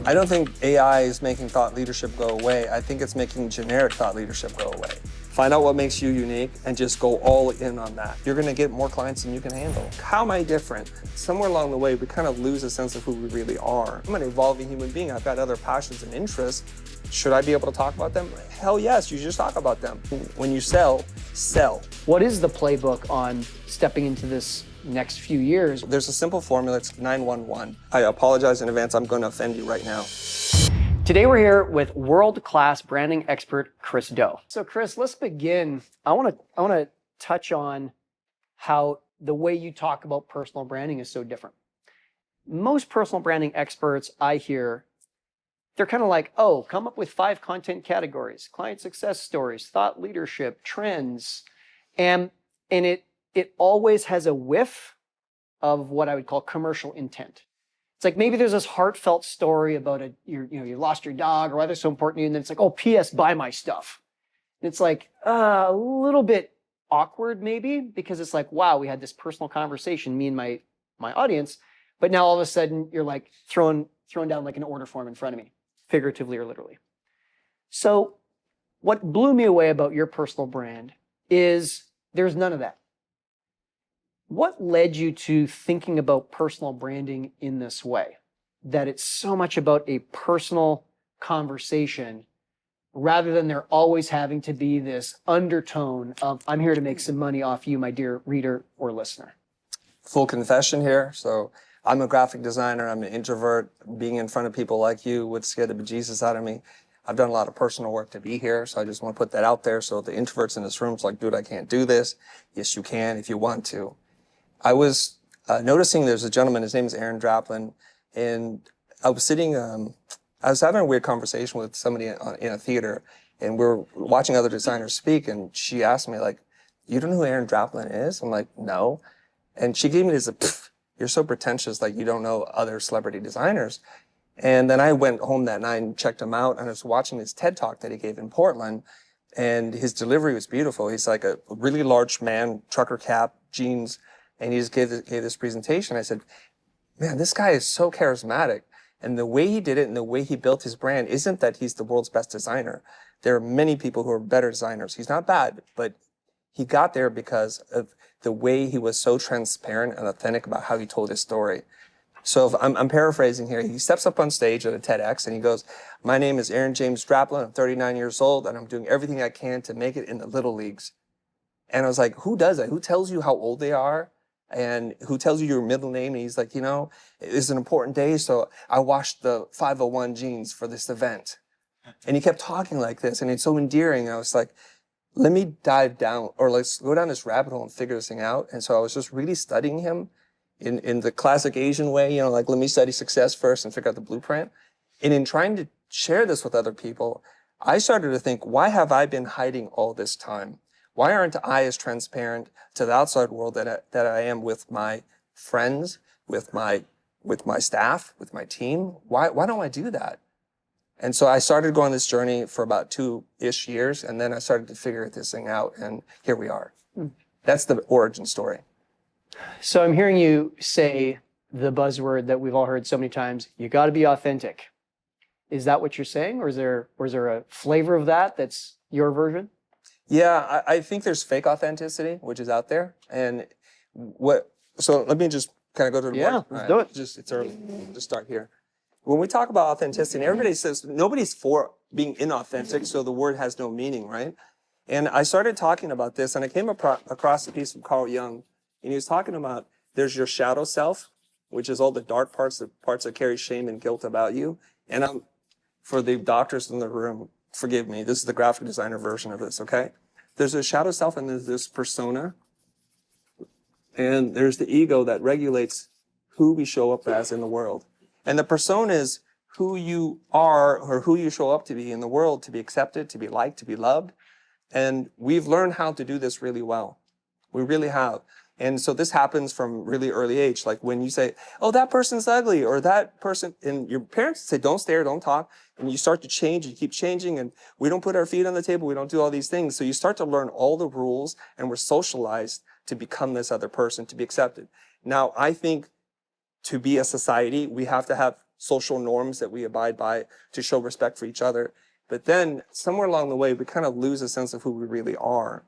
I don't think AI is making thought leadership go away. I think it's making generic thought leadership go away. Find out what makes you unique and just go all in on that. You're gonna get more clients than you can handle. How am I different? Somewhere along the way, we kind of lose a sense of who we really are. I'm an evolving human being. I've got other passions and interests. Should I be able to talk about them? Hell yes, you just talk about them. When you sell, sell. What is the playbook on stepping into this next few years? There's a simple formula, it's 911. I apologize in advance, I'm gonna offend you right now. Today we're here with world-class branding expert, Chris Do. So Chris, let's begin. I wanna touch on how the way you talk about personal branding is so different. Most personal branding experts I hear, they're kind of like, oh, come up with 5 content categories, client success stories, thought leadership, trends, and it always has a whiff of what I would call commercial intent. It's like maybe there's this heartfelt story about you lost your dog or why they're so important to you, and then it's like, oh, P.S. buy my stuff. And it's like a little bit awkward maybe, because it's like, wow, we had this personal conversation, me and my audience, but now all of a sudden you're like throwing down like an order form in front of me, figuratively or literally. So what blew me away about your personal brand is there's none of that. What led you to thinking about personal branding in this way? That it's so much about a personal conversation rather than there always having to be this undertone of, I'm here to make some money off you, my dear reader or listener. Full confession here. So I'm a graphic designer. I'm an introvert. Being in front of people like you would scare the bejesus out of me. I've done a lot of personal work to be here, so I just want to put that out there. So the introverts in this room is like, dude, I can't do this. Yes, you can if you want to. I was noticing there's a gentleman, his name is Aaron Draplin, and I was sitting, I was having a weird conversation with somebody in a theater, and we're watching other designers speak, and she asked me, like, you don't know who Aaron Draplin is? I'm like, no. And she gave me this, you're so pretentious, like you don't know other celebrity designers. And then I went home that night and checked him out, and I was watching his TED Talk that he gave in Portland, and his delivery was beautiful. He's like a really large man, trucker cap, jeans, and he just gave this presentation. I said, man, this guy is so charismatic. And the way he did it and the way he built his brand isn't that he's the world's best designer. There are many people who are better designers. He's not bad, but he got there because of the way he was so transparent and authentic about how he told his story. So if I'm paraphrasing here. He steps up on stage at a TEDx and he goes, my name is Aaron James Draplin. I'm 39 years old and I'm doing everything I can to make it in the little leagues. And I was like, who does that? Who tells you how old they are? And who tells you your middle name? And he's like, you know, it's an important day, so I washed the 501 jeans for this event. And he kept talking like this, and it's so endearing. I was like, let me dive down, or let's go down this rabbit hole and figure this thing out. And so I was just really studying him in the classic Asian way, you know, like, let me study success first and figure out the blueprint. And in trying to share this with other people, I started to think, why have I been hiding all this time? Why aren't I as transparent to the outside world that I am with my friends, with my staff, with my team? Why don't I do that? And so I started going this journey for about 2-ish years, and then I started to figure this thing out, and here we are. That's the origin story. So I'm hearing you say the buzzword that we've all heard so many times, you got to be authentic. Is that what you're saying, or is there a flavor of that that's your version? Yeah, I think there's fake authenticity, which is out there. And so let me just kind of go to the board. Let's do it. It's early. Just start here. When we talk about authenticity, everybody says nobody's for being inauthentic, so the word has no meaning, right? And I started talking about this, and I came across a piece of Carl Jung, and he was talking about there's your shadow self, which is all the dark parts, the parts that carry shame and guilt about you. And for the doctors in the room, forgive me, this is the graphic designer version of this, okay? There's a shadow self and there's this persona. And there's the ego that regulates who we show up as in the world. And the persona is who you are or who you show up to be in the world, to be accepted, to be liked, to be loved. And we've learned how to do this really well. We really have. And so this happens from really early age. Like when you say, oh, that person's ugly, or that person, and your parents say, don't stare, don't talk. And you start to change, you keep changing, and we don't put our feet on the table, we don't do all these things. So you start to learn all the rules, and we're socialized to become this other person, to be accepted. Now, I think to be a society, we have to have social norms that we abide by to show respect for each other. But then somewhere along the way, we kind of lose a sense of who we really are.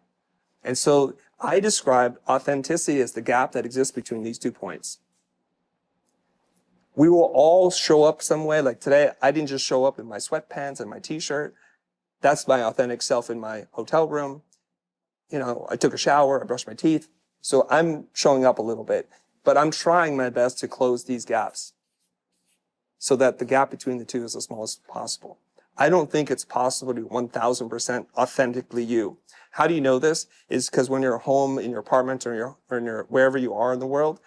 And so I describe authenticity as the gap that exists between these 2 points. We will all show up some way. Like today, I didn't just show up in my sweatpants and my t-shirt. That's my authentic self in my hotel room. You know, I took a shower, I brushed my teeth. So I'm showing up a little bit, but I'm trying my best to close these gaps so that the gap between the two is as small as possible. I don't think it's possible to be 1000% authentically you. How do you know this? Is because when you're home in your apartment or wherever you are in the world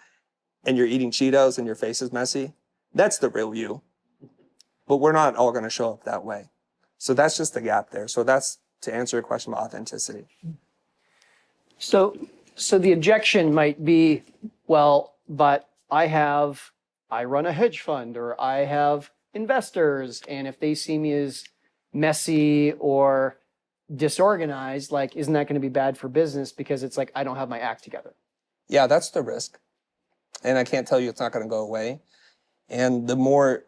and you're eating Cheetos and your face is messy, that's the real you. But we're not all going to show up that way. So that's just the gap there. So that's to answer your question about authenticity. So the objection might be, well, but I run a hedge fund, or I have investors, and if they see me as messy or disorganized, like, isn't that going to be bad for business because it's like I don't have my act together? Yeah, that's the risk. And I can't tell you it's not going to go away. And the more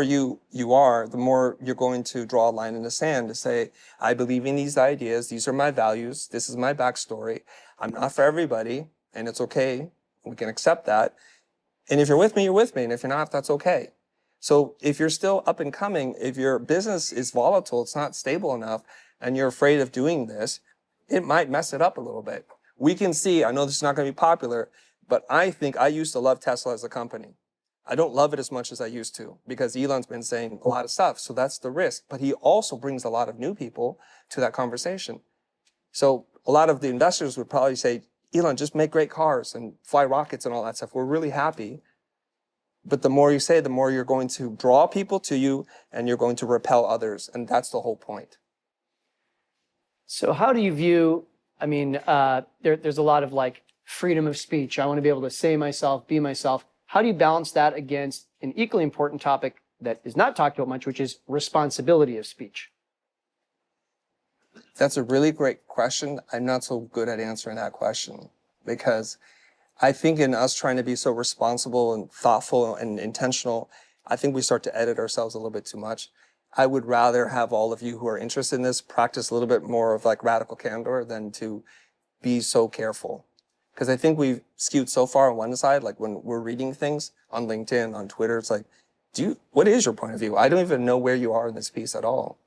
you are, the more you're going to draw a line in the sand to say, I believe in these ideas. These are my values. This is my backstory. I'm not for everybody, and it's okay. We can accept that. And if you're with me, you're with me. And if you're not, that's okay. So if you're still up and coming, if your business is volatile, it's not stable enough, and you're afraid of doing this, it might mess it up a little bit. We can see, I know this is not going to be popular, but I think I used to love Tesla as a company. I don't love it as much as I used to because Elon's been saying a lot of stuff. So that's the risk. But he also brings a lot of new people to that conversation. So a lot of the investors would probably say, Elon, just make great cars and fly rockets and all that stuff. We're really happy. But the more you say, the more you're going to draw people to you and you're going to repel others. And that's the whole point. So how do you view, I mean, there's a lot of like freedom of speech. I want to be able to say myself, be myself. How do you balance that against an equally important topic that is not talked about much, which is responsibility of speech? That's a really great question. I'm not so good at answering that question because I think in us trying to be so responsible and thoughtful and intentional, I think we start to edit ourselves a little bit too much. I would rather have all of you who are interested in this practice a little bit more of like radical candor than to be so careful. Because I think we've skewed so far on one side, like when we're reading things on LinkedIn, on Twitter, it's like, what is your point of view? I don't even know where you are in this piece at all.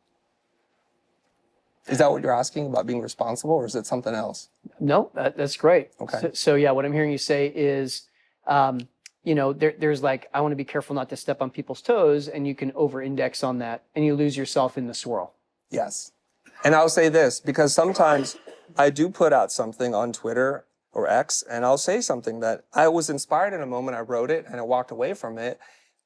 Is that what you're asking about being responsible, or is it something else? No, that's great. Okay. So yeah, what I'm hearing you say is, there's like, I want to be careful not to step on people's toes, and you can over-index on that, and you lose yourself in the swirl. Yes. And I'll say this, because sometimes I do put out something on Twitter or X, and I'll say something that I was inspired in a moment, I wrote it, and I walked away from it,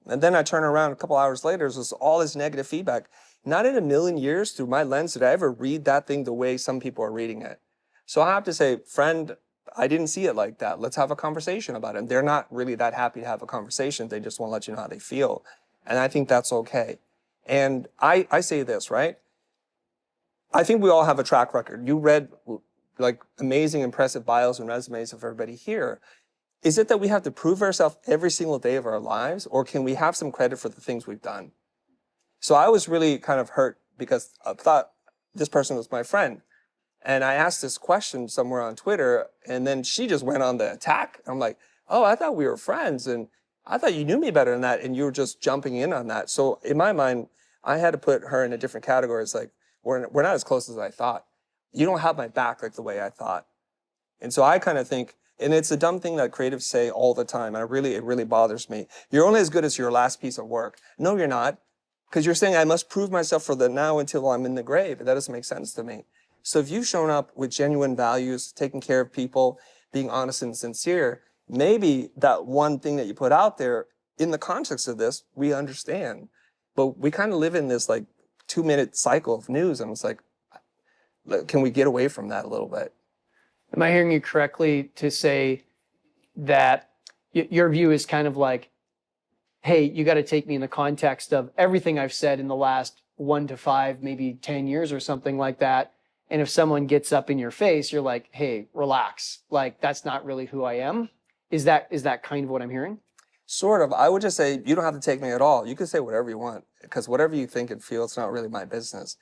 and then I turn around a couple hours later, there's all this negative feedback. Not in a million years through my lens did I ever read that thing the way some people are reading it. So I have to say, friend, I didn't see it like that. Let's have a conversation about it. And they're not really that happy to have a conversation. They just want to let you know how they feel. And I think that's okay. And I say this, right? I think we all have a track record. You read like amazing, impressive bios and resumes of everybody here. Is it that we have to prove ourselves every single day of our lives, or can we have some credit for the things we've done? So I was really kind of hurt because I thought this person was my friend. And I asked this question somewhere on Twitter, and then she just went on the attack. I'm like, oh, I thought we were friends, and I thought you knew me better than that, and you were just jumping in on that. So in my mind, I had to put her in a different category. It's like, we're not as close as I thought. You don't have my back like the way I thought. And so I kind of think, and it's a dumb thing that creatives say all the time, and it really bothers me. You're only as good as your last piece of work. No, you're not. Because you're saying I must prove myself for the now until I'm in the grave. That doesn't make sense to me. So if you've shown up with genuine values, taking care of people, being honest and sincere, maybe that one thing that you put out there, in the context of this, we understand. But we kind of live in this like 2-minute cycle of news, and it's like, can we get away from that a little bit? Am I hearing you correctly to say that your view is kind of like, hey, you got to take me in the context of everything I've said in the last 1 to 5, maybe 10 years or something like that. And if someone gets up in your face, you're like, hey, relax. Like, that's not really who I am. Is that kind of what I'm hearing? Sort of. I would just say you don't have to take me at all. You can say whatever you want, because whatever you think and feel, it's not really my business.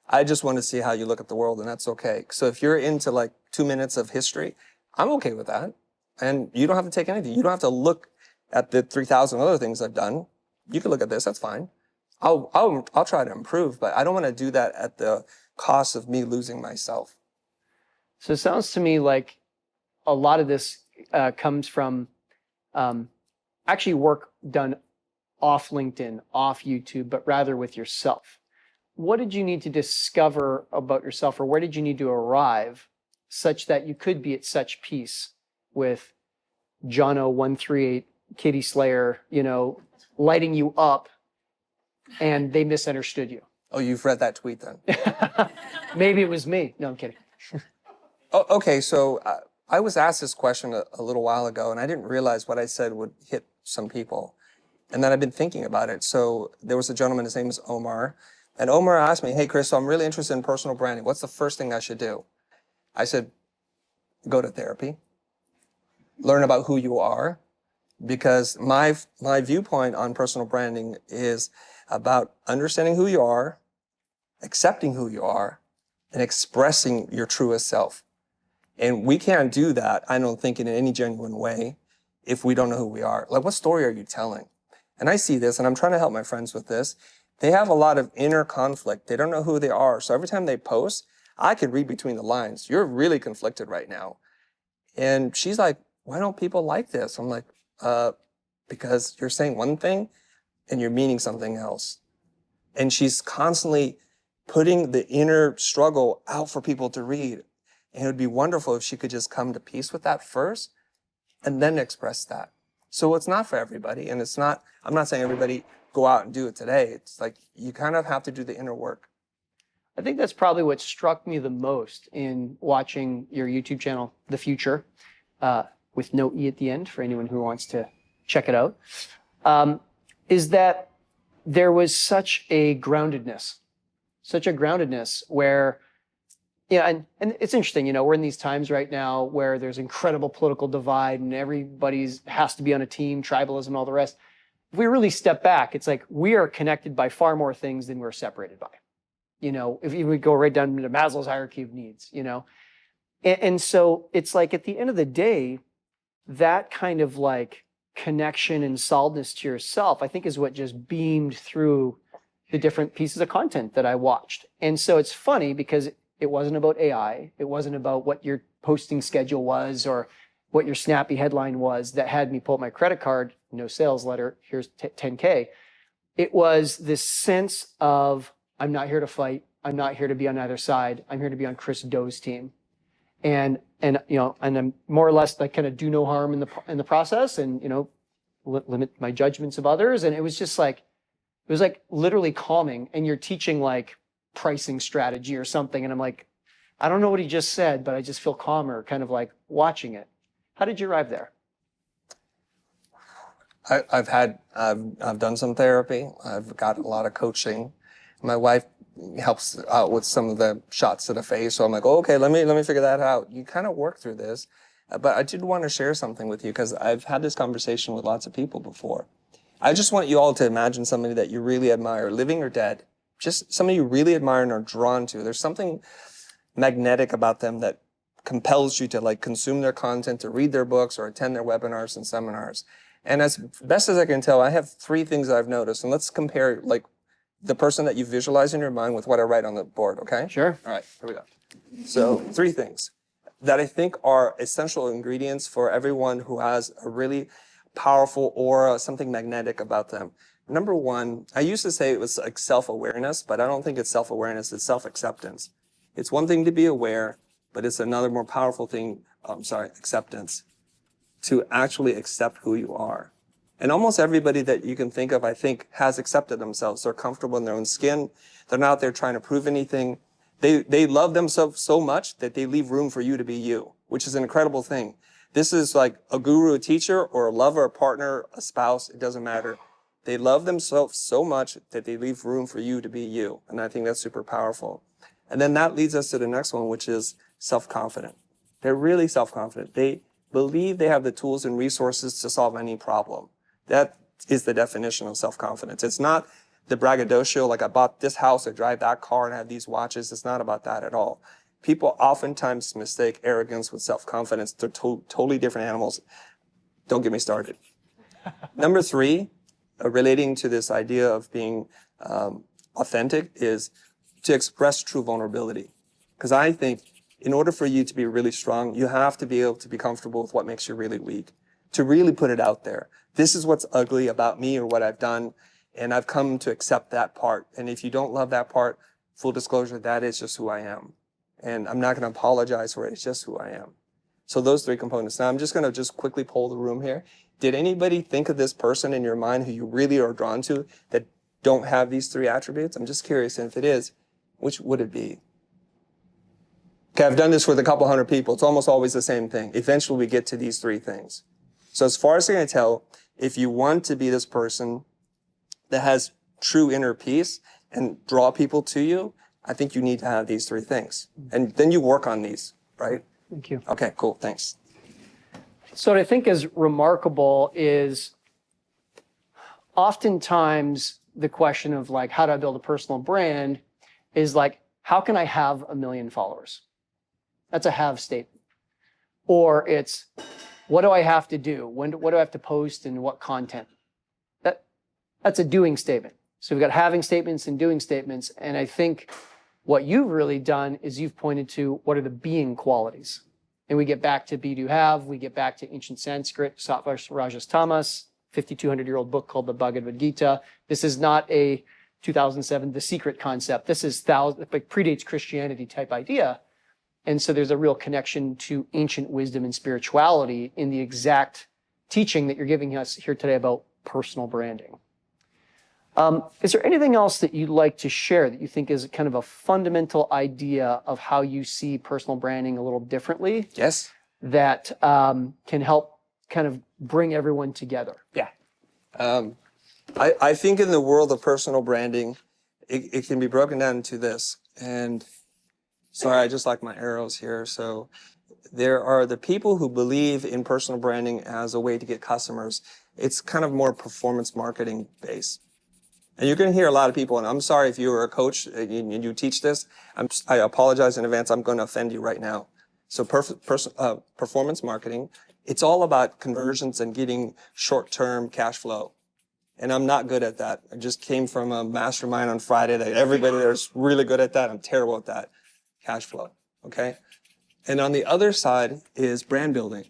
I just want to see how you look at the world, and that's okay. So if you're into like 2 minutes of history, I'm okay with that. And you don't have to take anything. You don't have to look at the 3,000 other things I've done. You can look at this. That's fine. I'll try to improve, but I don't want to do that at the cost of me losing myself. So it sounds to me like a lot of this comes from actually work done off LinkedIn, off YouTube, but rather with yourself. What did you need to discover about yourself, or where did you need to arrive such that you could be at such peace with Jono 138, Kitty Slayer, lighting you up, and they misunderstood you? Oh, you've read that tweet then? Maybe it was me. No, I'm kidding. Oh, okay, so I was asked this question a little while ago, and I didn't realize what I said would hit some people. And then I've been thinking about it. So there was a gentleman, his name is Omar, and Omar asked me, hey, Chris, so I'm really interested in personal branding. What's the first thing I should do? I said, go to therapy, learn about who you are, because my viewpoint on personal branding is about understanding who you are, accepting who you are, and expressing your truest self. And we can't do that, I don't think, in any genuine way if we don't know who we are. Like, what story are you telling? And I see this, and I'm trying to help my friends with this. They have a lot of inner conflict. They don't know who they are. So every time they post, I could read between the lines. You're really conflicted right now. And she's like, why don't people like this? I'm like, because you're saying one thing and you're meaning something else. And she's constantly putting the inner struggle out for people to read. And it would be wonderful if she could just come to peace with that first and then express that. So it's not for everybody. And I'm not saying everybody go out and do it today. It's like you kind of have to do the inner work. I think that's probably what struck me the most in watching your YouTube channel, The Futur, with no E at the end for anyone who wants to check it out, is that there was such a groundedness where, and it's interesting, we're in these times right now where there's incredible political divide and everybody's has to be on a team, tribalism, all the rest. If we really step back, it's like we are connected by far more things than we're separated by. If we go right down to Maslow's hierarchy of needs, and so it's like at the end of the day, that kind of like connection and solidness to yourself, I think, is what just beamed through the different pieces of content that I watched. And so it's funny because it wasn't about AI. It wasn't about what your posting schedule was or what your snappy headline was that had me pull up my credit card, no sales letter, here's 10K. It was this sense of, I'm not here to fight. I'm not here to be on either side. I'm here to be on Chris Do's team. And I'm more or less like kind of do no harm in the process and, limit my judgments of others. And it was just like, it was like literally calming. And you're teaching like pricing strategy or something. And I'm like, I don't know what he just said, but I just feel calmer, kind of like watching it. How did you arrive there? I've done some therapy. I've got a lot of coaching. My wife helps out with some of the shots to the face. So I'm like, oh, okay, let me figure that out. You kind of work through this. But I did want to share something with you because I've had this conversation with lots of people before. I just want you all to imagine somebody that you really admire, living or dead. Just somebody you really admire and are drawn to. There's something magnetic about them that compels you to like consume their content, to read their books or attend their webinars and seminars. And as best as I can tell, I have 3 things I've noticed. And let's compare like the person that you visualize in your mind with what I write on the board, okay? Sure. All right, here we go. So 3 things that I think are essential ingredients for everyone who has a really powerful aura, something magnetic about them. Number 1, I used to say it was like self-awareness, but I don't think it's self-awareness, it's self-acceptance. It's one thing to be aware, but it's another more powerful thing, acceptance, to actually accept who you are. And almost everybody that you can think of, I think, has accepted themselves. They're comfortable in their own skin. They're not out there trying to prove anything. They love themselves so much that they leave room for you to be you, which is an incredible thing. This is like a guru, a teacher, or a lover, a partner, a spouse. It doesn't matter. They love themselves so much that they leave room for you to be you. And I think that's super powerful. And then that leads us to the next one, which is self-confident. They're really self-confident. They believe they have the tools and resources to solve any problem. That is the definition of self-confidence. It's not the braggadocio, like I bought this house, I drive that car, and I have these watches. It's not about that at all. People oftentimes mistake arrogance with self-confidence. They're totally different animals. Don't get me started. Number 3, relating to this idea of being authentic, is to express true vulnerability. Because I think in order for you to be really strong, you have to be able to be comfortable with what makes you really weak, to really put it out there. This is what's ugly about me or what I've done, and I've come to accept that part. And if you don't love that part, full disclosure, that is just who I am. And I'm not going to apologize for it. It's just who I am. So those 3 components. Now I'm just going to just quickly poll the room here. Did anybody think of this person in your mind who you really are drawn to that don't have these 3 attributes? I'm just curious, and if it is, which would it be? Okay, I've done this with a couple hundred people. It's almost always the same thing. Eventually we get to these 3 things. So as far as I can tell, if you want to be this person that has true inner peace and draw people to you, I think you need to have these 3 things. And then you work on these, right? Thank you. Okay, cool, thanks. So what I think is remarkable is oftentimes the question of like, how do I build a personal brand is like, how can I have 1 million followers? That's a have statement. Or it's, what do I have to do? What do I have to post and what content? That's a doing statement. So we've got having statements and doing statements. And I think what you've really done is you've pointed to what are the being qualities. And we get back to be, do, have. We get back to ancient Sanskrit, Sattva, Rajas, Tamas, 5,200-year-old book called the Bhagavad Gita. This is not a 2007 The Secret concept. This is like predates Christianity type idea. And so there's a real connection to ancient wisdom and spirituality in the exact teaching that you're giving us here today about personal branding. Is there anything else that you'd like to share that you think is kind of a fundamental idea of how you see personal branding a little differently? Yes. That can help kind of bring everyone together? Yeah. I think in the world of personal branding, it can be broken down into this. And sorry, I just like my arrows here. So there are the people who believe in personal branding as a way to get customers. It's kind of more performance marketing based. And you're going to hear a lot of people, and I'm sorry if you were a coach and you teach this, I apologize in advance, I'm going to offend you right now. So performance marketing, it's all about conversions and getting short-term cash flow. And I'm not good at that. I just came from a mastermind on Friday that everybody there's really good at that. I'm terrible at that. Cash flow, okay? And on the other side is brand building.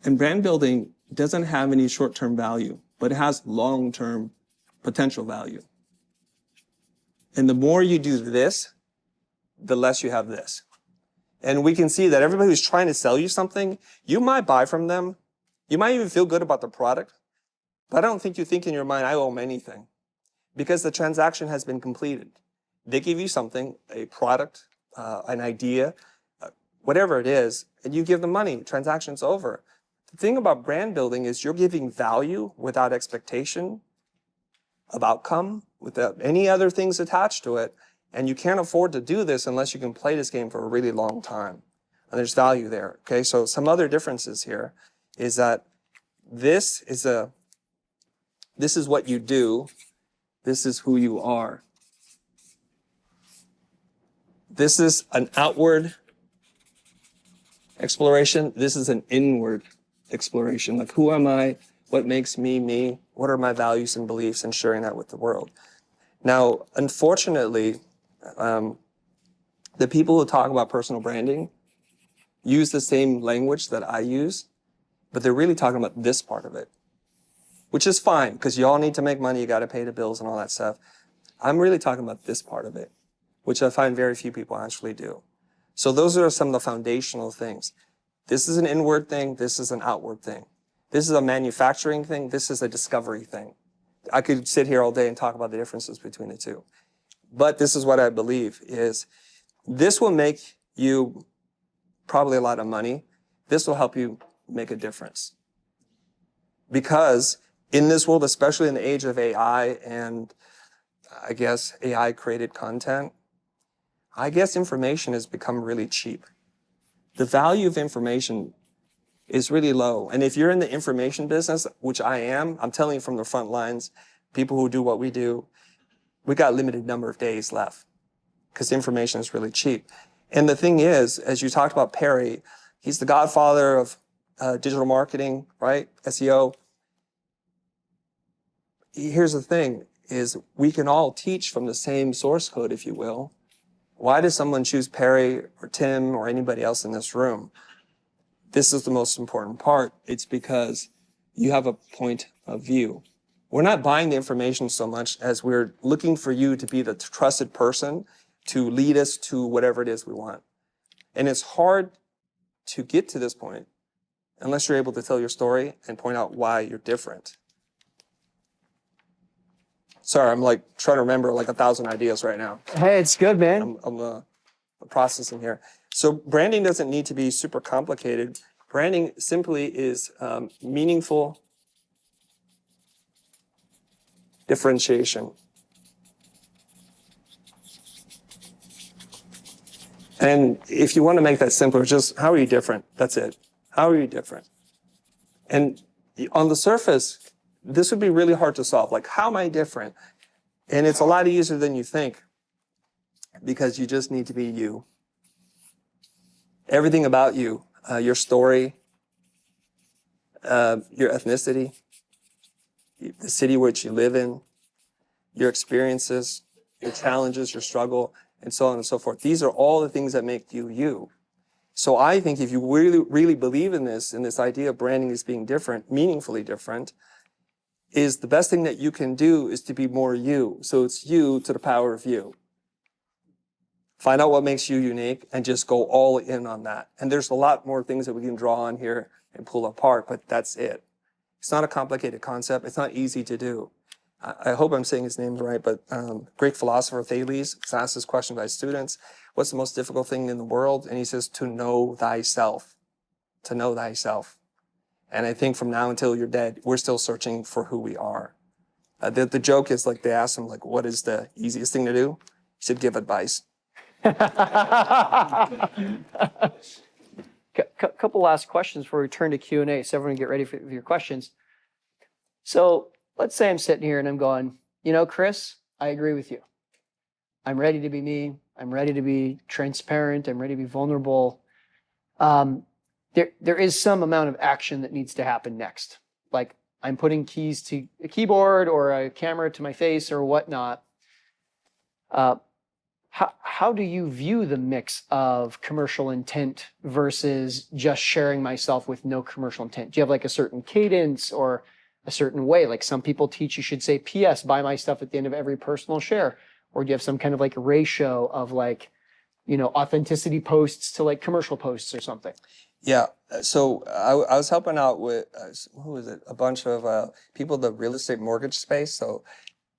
And brand building doesn't have any short-term value, but it has long-term potential value. And the more you do this, the less you have this. And we can see that everybody who's trying to sell you something, you might buy from them. You might even feel good about the product, but I don't think you think in your mind, I owe them anything, because the transaction has been completed. They give you something, a product, an idea, whatever it is, and you give them money, transaction's over. The thing about brand building is you're giving value without expectation of outcome, without any other things attached to it. And you can't afford to do this unless you can play this game for a really long time. And there's value there, okay? So some other differences here is that this is what you do. This is who you are. This is an outward exploration. This is an inward exploration. Like, who am I? What makes me me? What are my values and beliefs, and sharing that with the world. Now, unfortunately, the people who talk about personal branding use the same language that I use, but they're really talking about this part of it, which is fine because you all need to make money. You got to pay the bills and all that stuff. I'm really talking about this part of it, which I find very few people actually do. So those are some of the foundational things. This is an inward thing. This is an outward thing. This is a manufacturing thing. This is a discovery thing. I could sit here all day and talk about the differences between the two. But this is what I believe is this will make you probably a lot of money. This will help you make a difference. Because in this world, especially in the age of AI and I guess AI created content, I guess information has become really cheap. The value of information is really low. And if you're in the information business, which I am, I'm telling you from the front lines, people who do what we do, we got a limited number of days left because information is really cheap. And the thing is, as you talked about Perry, he's the godfather of digital marketing, right? SEO. Here's the thing, is we can all teach from the same source code, if you will. Why does someone choose Perry or Tim or anybody else in this room? This is the most important part. It's because you have a point of view. We're not buying the information so much as we're looking for you to be the trusted person to lead us to whatever it is we want. And it's hard to get to this point unless you're able to tell your story and point out why you're different. Sorry, I'm like trying to remember like 1,000 ideas right now. Hey, it's good, man. I'm processing here. So branding doesn't need to be super complicated. Branding simply is meaningful differentiation. And if you want to make that simpler, just how are you different? That's it. How are you different? And on the surface, this would be really hard to solve. Like, how am I different? And it's a lot easier than you think because you just need to be you. Everything about you, your story, your ethnicity, the city which you live in, your experiences, your challenges, your struggle, and so on and so forth. These are all the things that make you you. So I think if you really, really believe in this idea of branding as being different, meaningfully different, is the best thing that you can do is to be more you. So it's you to the power of you. Find out what makes you unique and just go all in on that. And there's a lot more things that we can draw on here and pull apart, but that's it. It's not a complicated concept. It's not easy to do. I hope I'm saying his name right, but Greek philosopher Thales was asked this question by students, what's the most difficult thing in the world? And he says, to know thyself. To know thyself. And I think from now until you're dead, we're still searching for who we are. The joke is like they asked him, like, what is the easiest thing to do? He said, give advice. Couple last questions before we turn to Q&A, so everyone get ready for your questions. So let's say I'm sitting here and I'm going, you know, Chris, I agree with you. I'm ready to be me. I'm ready to be transparent. I'm ready to be vulnerable. There is some amount of action that needs to happen next. Like I'm putting keys to a keyboard or a camera to my face or whatnot. How do you view the mix of commercial intent versus just sharing myself with no commercial intent? Do you have like a certain cadence or a certain way? Like some people teach you should say, P.S., buy my stuff at the end of every personal share. Or do you have some kind of like ratio of like, you know, authenticity posts to like commercial posts or something? Yeah. So I was helping out with, who was it? A bunch of people in the real estate mortgage space. So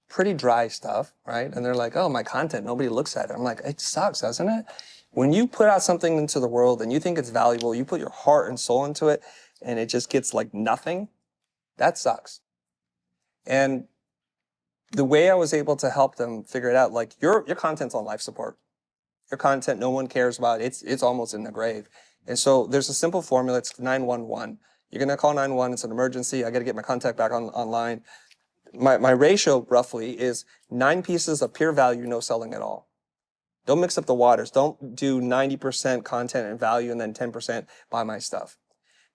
pretty dry stuff, right? And they're like, oh, my content, nobody looks at it. I'm like, it sucks, doesn't it? When you put out something into the world and you think it's valuable, you put your heart and soul into it and it just gets like nothing, that sucks. And the way I was able to help them figure it out, like your content's on life support. Your content, no one cares about. It's almost in the grave. And so there's a simple formula. It's 911. You're going to call 911. It's an emergency. I got to get my contact back online. My ratio roughly is 9 pieces of pure value, no selling at all. Don't mix up the waters. Don't do 90% content and value and then 10% buy my stuff.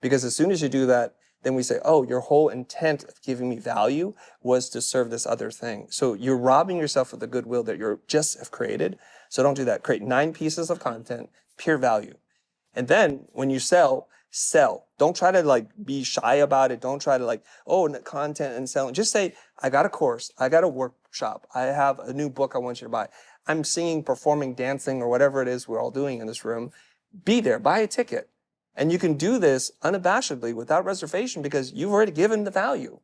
Because as soon as you do that, then we say, oh, your whole intent of giving me value was to serve this other thing. So you're robbing yourself of the goodwill that you just have created. So don't do that. Create 9 pieces of content, pure value. And then when you sell. Don't try to like be shy about it. Don't try to like, oh, content and selling. Just say, I got a course. I got a workshop. I have a new book I want you to buy. I'm singing, performing, dancing, or whatever it is we're all doing in this room. Be there. Buy a ticket. And you can do this unabashedly without reservation because you've already given the value.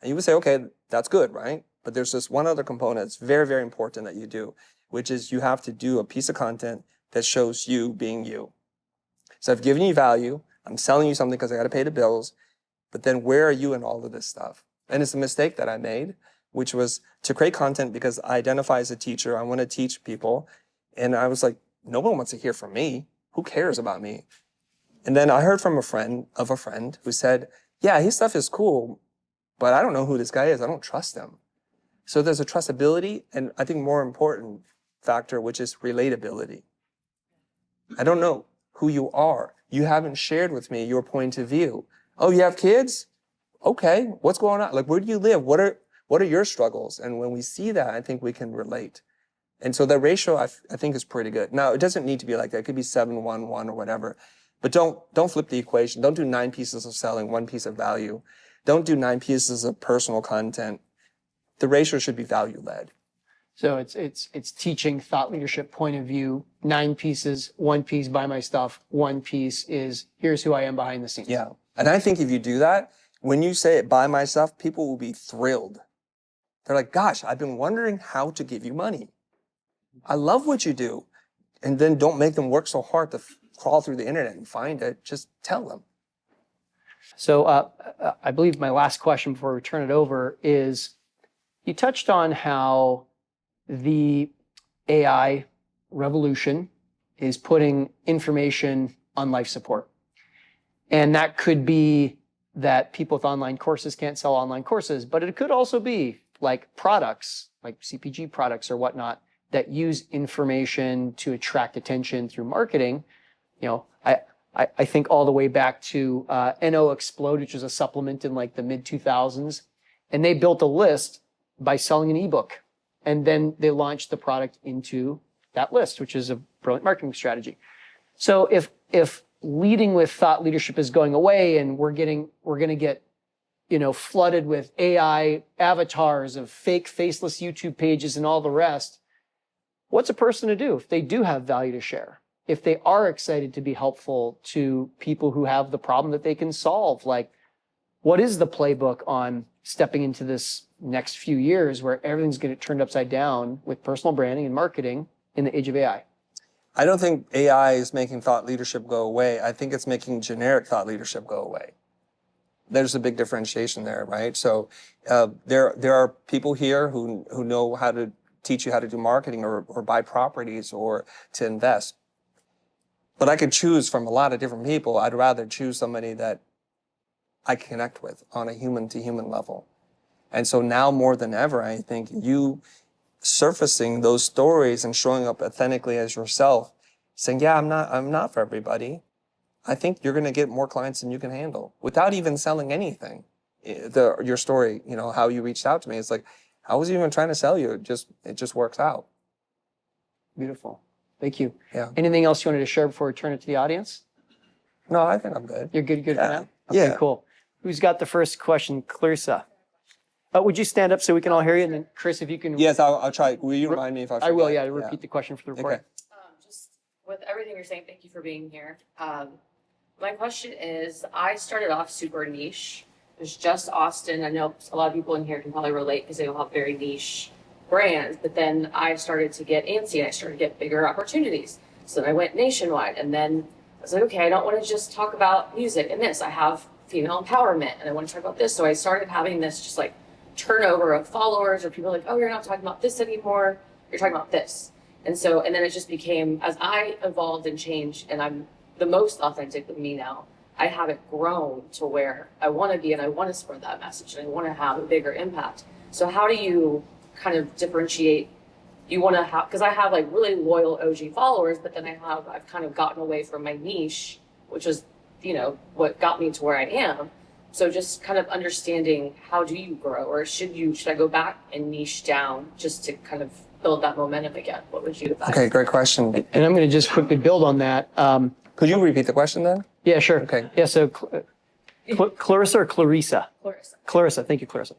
And you would say, okay, that's good, right? But there's this one other component that's very, very important that you do, which is you have to do a piece of content that shows you being you. So I've given you value. I'm selling you something because I got to pay the bills. But then where are you in all of this stuff? And it's a mistake that I made, which was to create content because I identify as a teacher. I want to teach people. And I was like, no one wants to hear from me. Who cares about me? And then I heard from a friend of a friend who said, yeah, his stuff is cool, but I don't know who this guy is. I don't trust him. So there's a trustability and I think more important factor, which is relatability. I don't know who you are. You haven't shared with me your point of view. Oh, you have kids? Okay, what's going on? Like, where do you live? What are your struggles? And when we see that, I think we can relate. And so that ratio, I think, is pretty good. Now, it doesn't need to be like that. It could be 7-1-1 or whatever. But don't flip the equation. Don't do 9 pieces of selling, 1 piece of value. Don't do 9 pieces of personal content. The ratio should be value-led. So it's teaching thought leadership point of view, 9 pieces, 1 piece buy my stuff, 1 piece is here's who I am behind the scenes. Yeah. And I think if you do that, when you say it buy my stuff, people will be thrilled. They're like, gosh, I've been wondering how to give you money. I love what you do. And then don't make them work so hard to crawl through the internet and find it. Just tell them. So I believe my last question before we turn it over is, you touched on how the AI revolution is putting information on life support. And that could be that people with online courses can't sell online courses, but it could also be like products, like CPG products or whatnot, that use information to attract attention through marketing. You know, I think all the way back to NO Explode, which was a supplement in like the mid 2000s. And they built a list by selling an ebook. And then they launched the product into that list, which is a brilliant marketing strategy. So if leading with thought leadership is going away and we're going to get, flooded with AI avatars of fake faceless YouTube pages and all the rest, what's a person to do if they do have value to share? If they are excited to be helpful to people who have the problem that they can solve, like what is the playbook on stepping into this next few years where everything's going to get turned upside down with personal branding and marketing in the age of AI? I don't think AI is making thought leadership go away. I think it's making generic thought leadership go away. There's a big differentiation there, right? So there are people here who know how to teach you how to do marketing or buy properties or to invest. But I could choose from a lot of different people. I'd rather choose somebody that I connect with on a human-to-human level. And so now more than ever, I think you surfacing those stories and showing up authentically as yourself, saying, yeah, I'm not for everybody. I think you're going to get more clients than you can handle without even selling anything. Your story, how you reached out to me, it's like, I wasn't even trying to sell you. It just works out. Beautiful. Thank you. Yeah. Anything else you wanted to share before we turn it to the audience? No, I think I'm good. You're good for now? Yeah. Okay, cool. Who's got the first question? Clarissa. Would you stand up so we can all hear you? And then Chris, if you can. Yes, I'll try. Will you remind me if I forget? I will, yeah. Repeat the question for the report. Okay. Just with everything you're saying, thank you for being here. My question is, I started off super niche. It was just Austin. I know a lot of people in here can probably relate because they all have very niche brands, but then I started to get antsy and I started to get bigger opportunities. So then I went nationwide, and then I was like, okay, I don't want to just talk about music and this. I have female empowerment and I want to talk about this. So I started having this just like turnover of followers, or people like, oh, you're not talking about this anymore. You're talking about this. And then it just became, as I evolved and changed, and I'm the most authentic with me now, I have it grown to where I want to be and I want to spread that message and I want to have a bigger impact. So how do you kind of differentiate? You want to have, because I have like really loyal OG followers, but then I've kind of gotten away from my niche, which is, what got me to where I am. So just kind of understanding, how do you grow, or should I go back and niche down just to kind of build that momentum again? What would you advise? Okay, great question. And I'm going to just quickly build on that. Could you repeat the question then? Yeah, sure. Okay. Yeah, so Clarissa or Clarissa? Clarissa. Clarissa, thank you, Clarissa.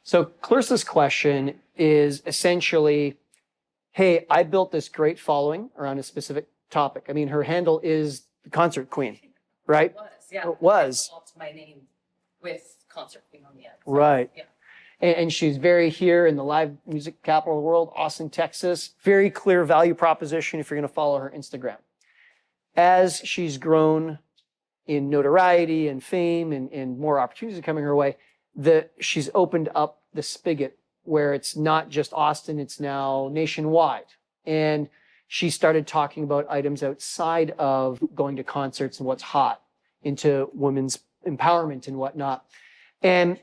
So Clarissa's question is essentially, hey, I built this great following around a specific topic. I mean, her handle is the Concert Queen, right? It was, yeah. It was. My name with Concert Queen on the end. So, right. Yeah. And she's very here in the live music capital of the world, Austin, Texas. Very clear value proposition if you're going to follow her Instagram. As she's grown in notoriety and fame and more opportunities are coming her way, she's opened up the spigot where it's not just Austin, it's now nationwide. And she started talking about items outside of going to concerts and what's hot into women's empowerment and whatnot. And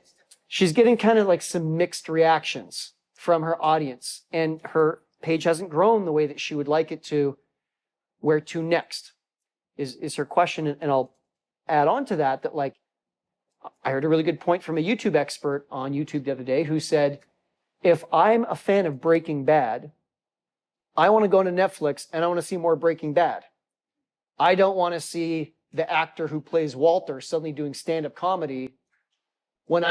she's getting kind of like some mixed reactions from her audience, and her page hasn't grown the way that she would like it to. Where to next is her question. And I'll add on to that, like, I heard a really good point from a YouTube expert on YouTube the other day who said, if I'm a fan of Breaking Bad, I want to go to Netflix and I want to see more Breaking Bad. I don't want to see the actor who plays Walter suddenly doing stand-up comedy when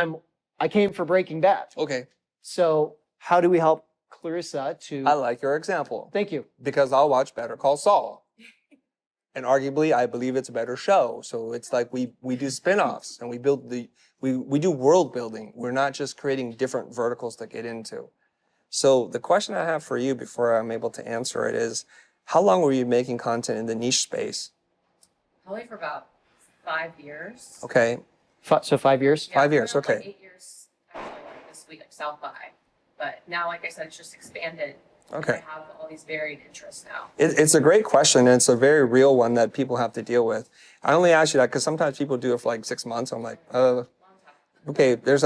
I came for Breaking Bad. Okay. So how do we help Clarissa to... I like your example. Thank you. Because I'll watch Better Call Saul. And arguably, I believe it's a better show. So it's like we do spin-offs and we build we do world building. We're not just creating different verticals to get into. So the question I have for you before I'm able to answer it is, how long were you making content in the niche space? Probably for about 5 years. Okay. So 5 years? Yeah, 5 years, coming up, okay. Like 8 years actually, like this week, like South by. But now, like I said, it's just expanded. Okay. I have all these varied interests now. It's a great question, and it's a very real one that people have to deal with. I only ask you that because sometimes people do it for like 6 months. I'm like, Long time. okay, there's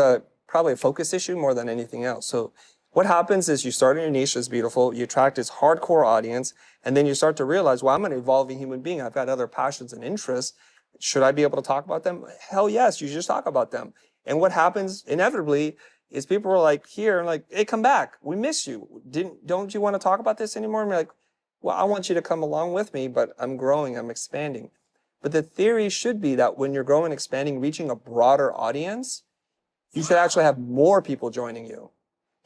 probably a focus issue more than anything else. So what happens is you start in your niche, it's beautiful, you attract this hardcore audience, and then you start to realize, well, I'm an evolving human being. I've got other passions and interests. Should I be able to talk about them? Hell yes, you just talk about them. And what happens inevitably is people are like here and like, hey, come back. We miss you. Don't you want to talk about this anymore? And we're like, well, I want you to come along with me, but I'm growing, I'm expanding. But the theory should be that when you're growing, expanding, reaching a broader audience, you should actually have more people joining you.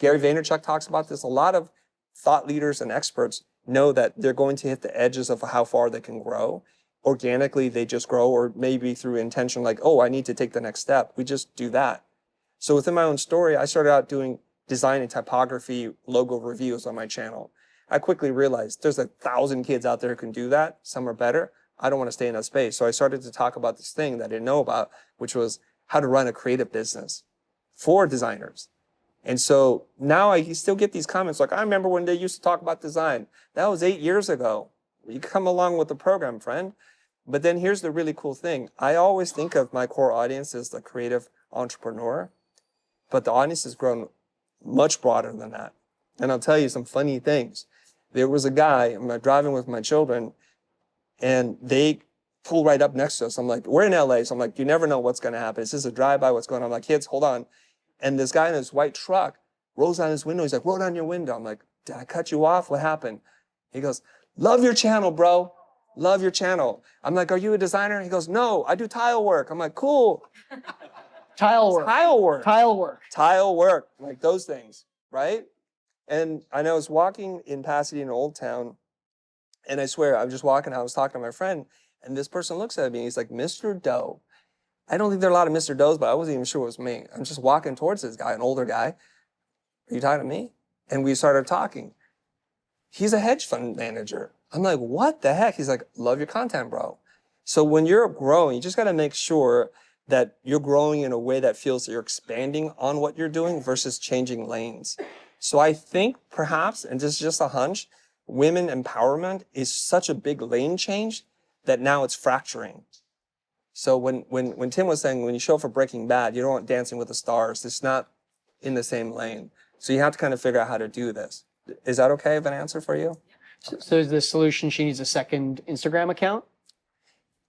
Gary Vaynerchuk talks about this. A lot of thought leaders and experts know that they're going to hit the edges of how far they can grow. Organically, they just grow, or maybe through intention, like, oh, I need to take the next step. We just do that. So within my own story, I started out doing design and typography logo reviews on my channel. I quickly realized there's 1,000 kids out there who can do that. Some are better. I don't want to stay in that space. So I started to talk about this thing that I didn't know about, which was how to run a creative business for designers. And so now I still get these comments like, I remember when they used to talk about design. That was 8 years ago. You come along with the program, friend. But then here's the really cool thing. I always think of my core audience as the creative entrepreneur, but the audience has grown much broader than that. And I'll tell you some funny things. There was a guy, I'm driving with my children, and they pull right up next to us. I'm like, we're in LA, so I'm like, you never know what's going to happen. It's just a drive-by, what's going on? I'm like, kids, hold on. And this guy in his white truck rolls down his window. He's like, roll down your window. I'm like, did I cut you off? What happened? He goes, love your channel, bro. Love your channel. I'm like, are you a designer? He goes, no, I do tile work. I'm like, cool. Tile work. Tile work. Tile work. Tile work, like those things, right? And I was walking in Pasadena, Old Town, and I swear, I was just walking, I was talking to my friend, and this person looks at me, and he's like, Mr. Doe. I don't think there are a lot of Mr. Does, but I wasn't even sure it was me. I'm just walking towards this guy, an older guy. Are you talking to me? And we started talking. He's a hedge fund manager. I'm like, what the heck? He's like, love your content, bro. So when you're growing, you just got to make sure that you're growing in a way that feels that you're expanding on what you're doing versus changing lanes. So I think perhaps, and this is just a hunch, women empowerment is such a big lane change that now it's fracturing. So when Tim was saying, when you show up for Breaking Bad, you don't want Dancing with the Stars. It's not in the same lane. So you have to kind of figure out how to do this. Is that okay of an answer for you? So is the solution she needs a second Instagram account?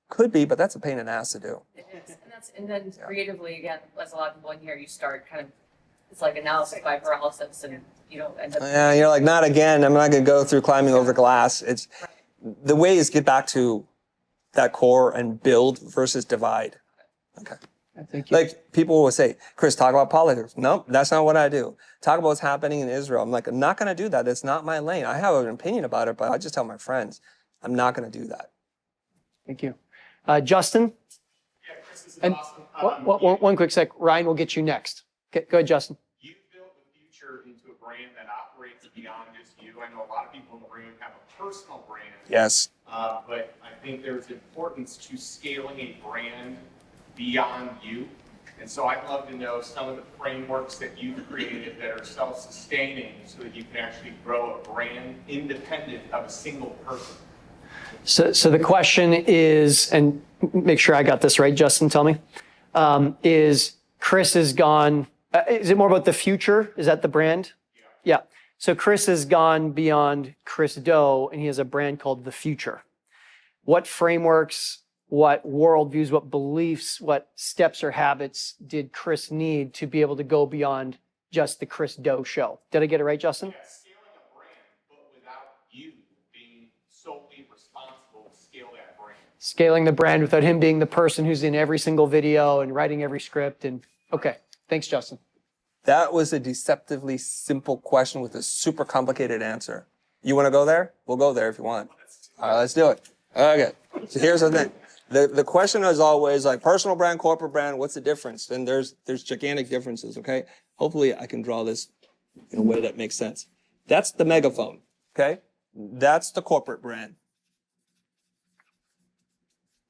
Could be, but that's a pain in the ass to do. It is. And then creatively, again, as a lot of people in here, you start kind of, it's like analysis by paralysis, and you don't end up. Yeah, you're like, not again. I'm not going to go through climbing over glass. It's the way is get back to that core and build versus divide. Okay. Thank you. Like people will say, Chris, talk about politics. Nope, that's not what I do. Talk about what's happening in Israel. I'm like, I'm not going to do that. It's not my lane. I have an opinion about it, but I just tell my friends, I'm not going to do that. Thank you. Justin? Yeah, Chris, this is And awesome. one quick sec. Ryan will get you next. Okay, go ahead, Justin. You built the Futur into a brand that operates beyond just you. I know a lot of people in the room have a personal brand. Yes. But I think there's importance to scaling a brand beyond you. And so I'd love to know some of the frameworks that you've created that are self-sustaining so that you can actually grow a brand independent of a single person. So the question is, and make sure I got this right, Justin, tell me, is Chris has gone, is it more about the future? Is that the brand? Yeah. So Chris has gone beyond Chris Do, and he has a brand called The Future. What frameworks, what worldviews, what beliefs, what steps or habits did Chris need to be able to go beyond just the Chris Do show? Did I get it right, Justin? Yeah, scaling a brand, but without you being solely responsible to scale that brand. Scaling the brand without him being the person who's in every single video and writing every script. And okay, thanks, Justin. That was a deceptively simple question with a super complicated answer. You want to go there? We'll go there if you want. All right, let's do it. Okay, so here's the thing. The question is always like personal brand, corporate brand, what's the difference? And there's gigantic differences, okay? Hopefully I can draw this in a way that makes sense. That's the megaphone, okay? That's the corporate brand.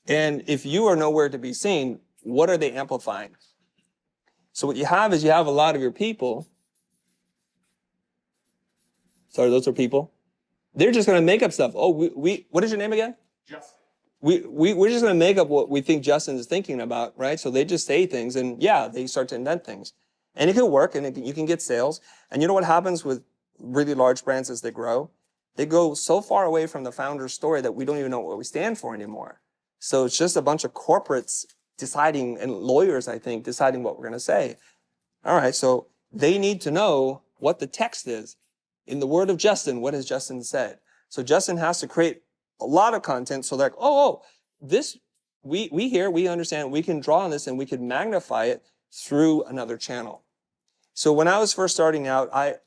And if you are nowhere to be seen, what are they amplifying? So what you have is you have a lot of your people. Sorry, those are people. They're just going to make up stuff. Oh, what is your name again? Justin. We're just going to make up what we think Justin is thinking about, right? So they just say things, and yeah, they start to invent things. And it can work, and you can get sales. And you know what happens with really large brands as they grow? They go so far away from the founder's story that we don't even know what we stand for anymore. So it's just a bunch of corporates deciding, and lawyers, I think, deciding what we're going to say. All right, so they need to know what the text is. In the word of Justin, what has Justin said? So Justin has to create a lot of content so they're like, this, we hear, we understand, we can draw on this and we can magnify it through another channel. So when I was first starting out, I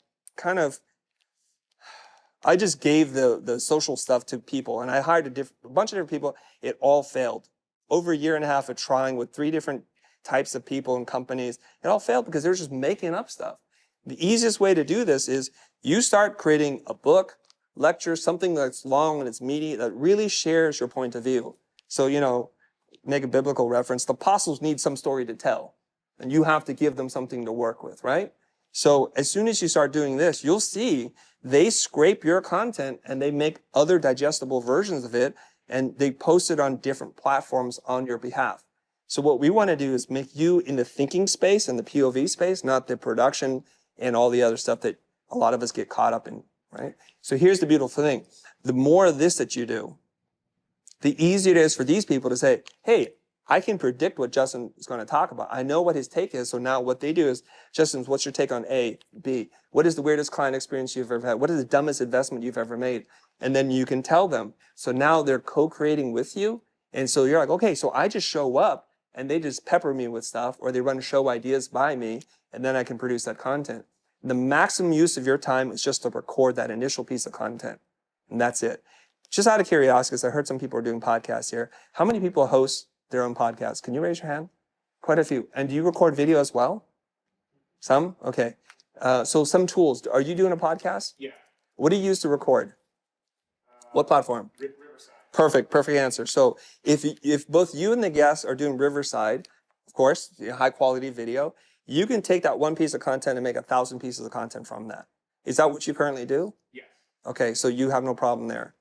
just gave the social stuff to people, and I hired a bunch of different people. It all failed. Over a year and a half of trying with 3 different types of people and companies, it all failed because they were just making up stuff. The easiest way to do this is you start creating a book, lecture, something that's long and it's meaty, that really shares your point of view. So, make a biblical reference. The apostles need some story to tell, and you have to give them something to work with, right? So as soon as you start doing this, you'll see they scrape your content and they make other digestible versions of it, and they post it on different platforms on your behalf. So what we want to do is make you in the thinking space and the POV space, not the production and all the other stuff that a lot of us get caught up in, right? So here's the beautiful thing. The more of this that you do, the easier it is for these people to say, hey, I can predict what Justin is going to talk about. I know what his take is. So now what they do is, Justin, what's your take on A, B? What is the weirdest client experience you've ever had? What is the dumbest investment you've ever made? And then you can tell them. So now they're co-creating with you. And so you're like, okay, so I just show up and they just pepper me with stuff, or they run show ideas by me, and then I can produce that content. The maximum use of your time is just to record that initial piece of content. And that's it. Just out of curiosity, because I heard some people are doing podcasts here. How many people host their own podcasts? Can you raise your hand? Quite a few. And do you record video as well? Some? Okay. So some tools. Are you doing a podcast? Yeah. What do you use to record? What platform? Riverside. Perfect answer. So if both you and the guests are doing Riverside, of course, high quality video, you can take that one piece of content and make 1,000 pieces of content from that. Is that what you currently do? Yes. Okay, so you have no problem there.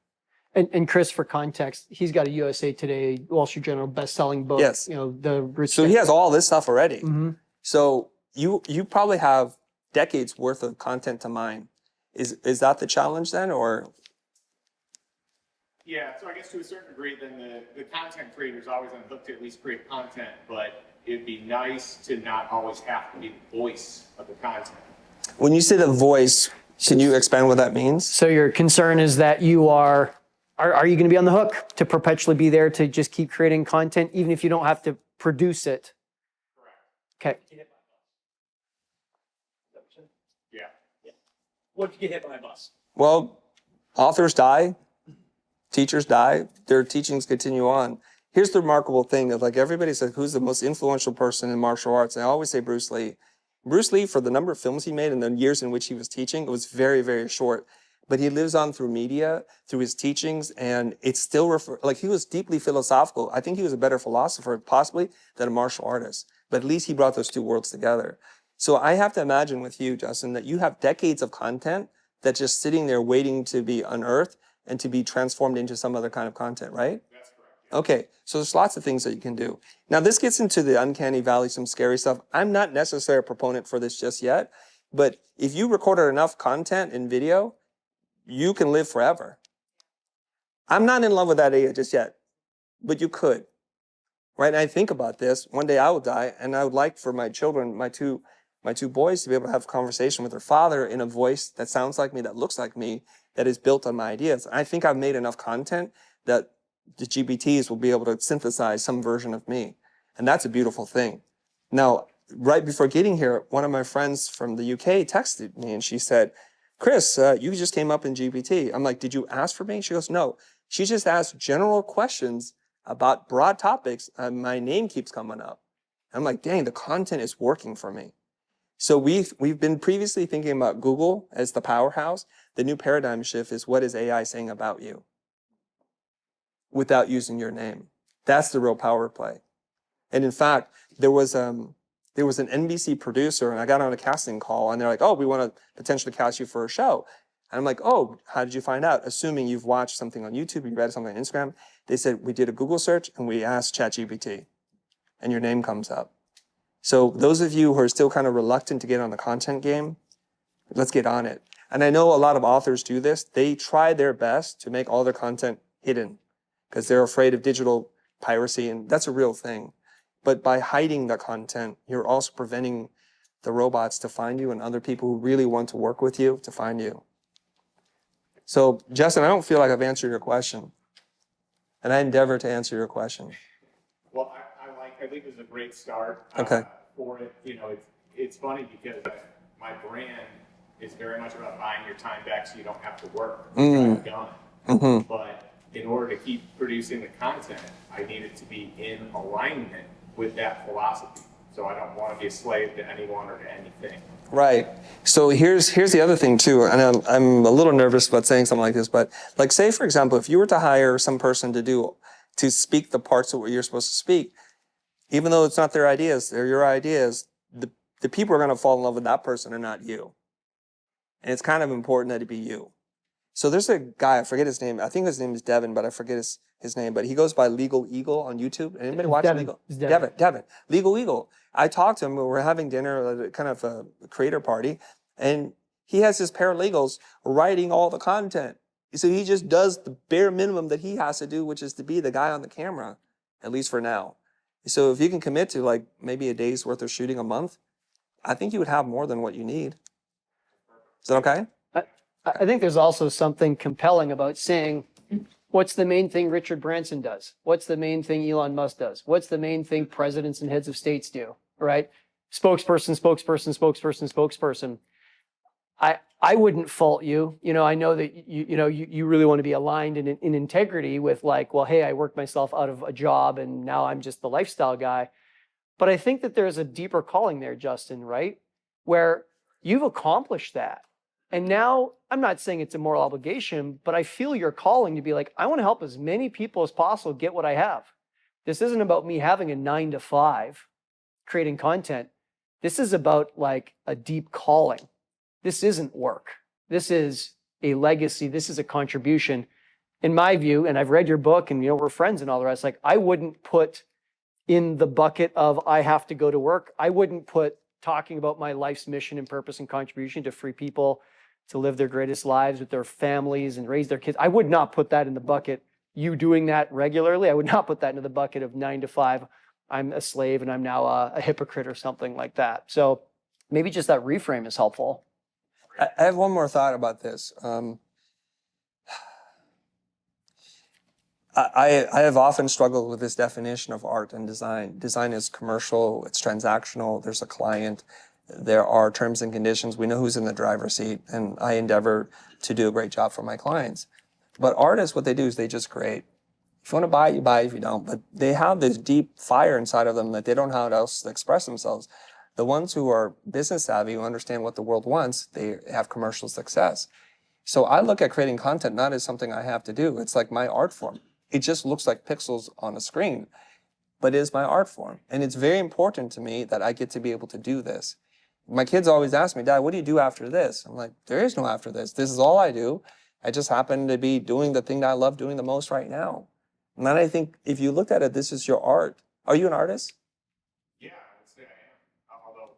And Chris, for context, he's got a USA Today, Wall Street Journal best-selling book. Yes. The rich. So he has all this stuff already. Mm-hmm. So you probably have decades worth of content to mine. Is that the challenge then, or? Yeah, so I guess to a certain degree, then the content creator is always on the hook to at least create content, but it'd be nice to not always have to be the voice of the content. When you say the voice, can you expand what that means? So your concern is that you are you going to be on the hook to perpetually be there to just keep creating content, even if you don't have to produce it? Correct. Okay. Yeah. What if you get hit by a bus? Well, authors die, teachers die, their teachings continue on. Here's the remarkable thing of, like, everybody says, who's the most influential person in martial arts? And I always say Bruce Lee. Bruce Lee, for the number of films he made and the years in which he was teaching, it was very, very short. But he lives on through media, through his teachings, and it's still, he was deeply philosophical. I think he was a better philosopher, possibly, than a martial artist. But but at least he brought those two worlds together. So I have to imagine with you, Justin, that you have decades of content that's just sitting there waiting to be unearthed and to be transformed into some other kind of content, right? That's correct. Okay, so there's lots of things that you can do. Now this gets into the uncanny valley, some scary stuff. I'm not necessarily a proponent for this just yet, but if you recorded enough content in video, you can live forever. I'm not in love with that idea just yet, but you could, right? And I think about this, one day I will die, and I would like for my children, my two boys, to be able to have a conversation with their father in a voice that sounds like me, that looks like me, that is built on my ideas. I think I've made enough content that the GPTs will be able to synthesize some version of me. And that's a beautiful thing. Now, right before getting here, one of my friends from the UK texted me and she said, Chris, you just came up in GPT. I'm like, did you ask for me? She goes, no. She just asked general questions about broad topics and my name keeps coming up. I'm like, dang, the content is working for me. So we've been previously thinking about Google as the powerhouse. The new paradigm shift is, what is AI saying about you without using your name? That's the real power play. And in fact, there was an NBC producer, and I got on a casting call, and they're like, oh, we want to potentially cast you for a show. And I'm like, oh, how did you find out? Assuming you've watched something on YouTube, you read something on Instagram. They said, we did a Google search, and we asked ChatGPT, and your name comes up. So those of you who are still kind of reluctant to get on the content game, let's get on it. And I know a lot of authors do this. They try their best to make all their content hidden because they're afraid of digital piracy, and that's a real thing. But by hiding the content, you're also preventing the robots to find you and other people who really want to work with you to find you. So, Justin, I don't feel like I've answered your question. And I endeavor to answer your question. Well, I think it was a great start Okay. For it. You know, it's funny because my brand is very much about buying your time back so you don't have to work. But in order to keep producing the content, I need it to be in alignment with that philosophy. So I don't want to be a slave to anyone or to anything. Right. So here's the other thing too, and I'm a little nervous about saying something like this, but like say for example, if you were to hire some person to speak the parts of what you're supposed to speak, even though it's not their ideas, they're your ideas, the people are going to fall in love with that person and not you. And it's kind of important that it be you. So there's a guy, I forget his name. I think his name is Devin, but I forget his name. But he goes by Legal Eagle on YouTube. Anybody watch Devin. Legal? It's Devin. Devin. Legal Eagle. I talked to him. We were having dinner at kind of a creator party. And he has his paralegals writing all the content. So he just does the bare minimum that he has to do, which is to be the guy on the camera, at least for now. So if you can commit to like maybe a day's worth of shooting a month, I think you would have more than what you need. Is that okay? I think there's also something compelling about saying, what's the main thing Richard Branson does? What's the main thing Elon Musk does? What's the main thing presidents and heads of states do, right? Spokesperson, spokesperson, spokesperson, spokesperson. I wouldn't fault you. You know, I know that you really want to be aligned in integrity with like, well, hey, I worked myself out of a job and now I'm just the lifestyle guy. But I think that there's a deeper calling there, Justin, right? Where you've accomplished that. And now, I'm not saying it's a moral obligation, but I feel your calling to be like, I want to help as many people as possible get what I have. This isn't about me having a 9 to 5 creating content. This is about like a deep calling. This isn't work. This is a legacy. This is a contribution. In my view, and I've read your book and we're friends and all the rest, like I wouldn't put in the bucket of I have to go to work. I wouldn't put talking about my life's mission and purpose and contribution to free people to live their greatest lives with their families and raise their kids. I would not put that in the bucket. You doing that regularly, I would not put that into the bucket of 9 to 5. I'm a slave and I'm now a hypocrite or something like that. So maybe just that reframe is helpful. I have one more thought about this. I have often struggled with this definition of art and design. Design is commercial, it's transactional, there's a client, there are terms and conditions, we know who's in the driver's seat, and I endeavor to do a great job for my clients. But artists, what they do is they just create. If you want to buy it, you buy it. If you don't, but they have this deep fire inside of them that they don't know how else to express themselves. The ones who are business savvy, who understand what the world wants, they have commercial success. So I look at creating content not as something I have to do. It's like my art form. It just looks like pixels on a screen. but it is my art form. And it's very important to me that I get to be able to do this. My kids always ask me, Dad, what do you do after this? I'm like, there is no after this. This is all I do. I just happen to be doing the thing that I love doing the most right now. And then I think if you looked at it, this is your art. Are you an artist? Yeah, I would say I am. Although,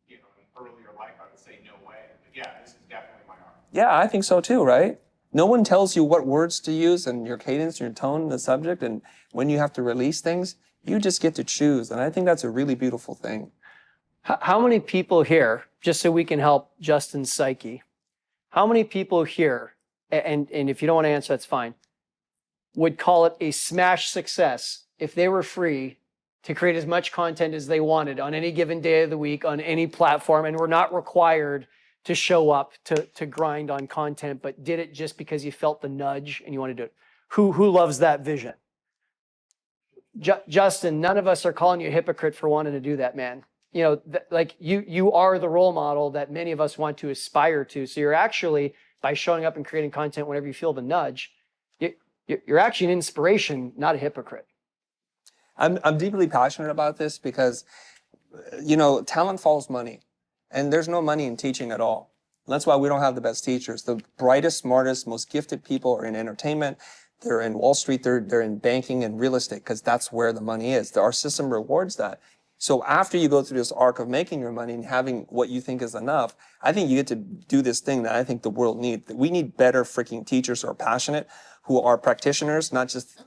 in earlier life, I would say no way. But yeah, this is definitely my art. Yeah, I think so too, right? No one tells you what words to use and your cadence, your tone, the subject, and when you have to release things. You just get to choose. And I think that's a really beautiful thing. How many people here, just so we can help Justin's psyche, how many people here, and if you don't want to answer, that's fine, would call it a smash success if they were free to create as much content as they wanted on any given day of the week, on any platform, and were not required to show up to grind on content, but did it just because you felt the nudge and you wanted to do it? Who loves that vision? Justin, none of us are calling you a hypocrite for wanting to do that, man. Like you are the role model that many of us want to aspire to. So you're actually, by showing up and creating content whenever you feel the nudge, you're actually an inspiration, not a hypocrite. I'm deeply passionate about this because, talent follows money. And there's no money in teaching at all. And that's why we don't have the best teachers. The brightest, smartest, most gifted people are in entertainment. They're in Wall Street. They're in banking and real estate because that's where the money is. Our system rewards that. So after you go through this arc of making your money and having what you think is enough, I think you get to do this thing that I think the world needs. We need better freaking teachers who are passionate, who are practitioners, not just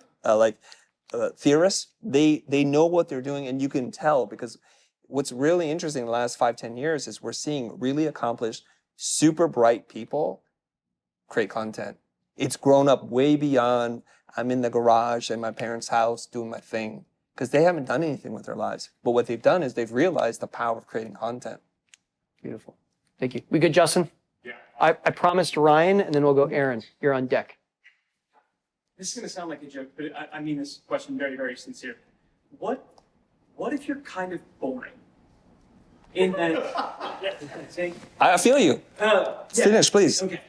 theorists. They know what they're doing, and you can tell, because what's really interesting in the last 5-10 years is we're seeing really accomplished, super bright people create content. It's grown up way beyond I'm in the garage in my parents' house doing my thing, because they haven't done anything with their lives. But what they've done is they've realized the power of creating content. Beautiful. Thank you. We good, Justin? Yeah. I promised Ryan, and then we'll go Aaron. You're on deck. This is going to sound like a joke, but I mean this question very, very sincere. What if you're kind of boring? In that, saying, I feel you. Finish, please. Okay.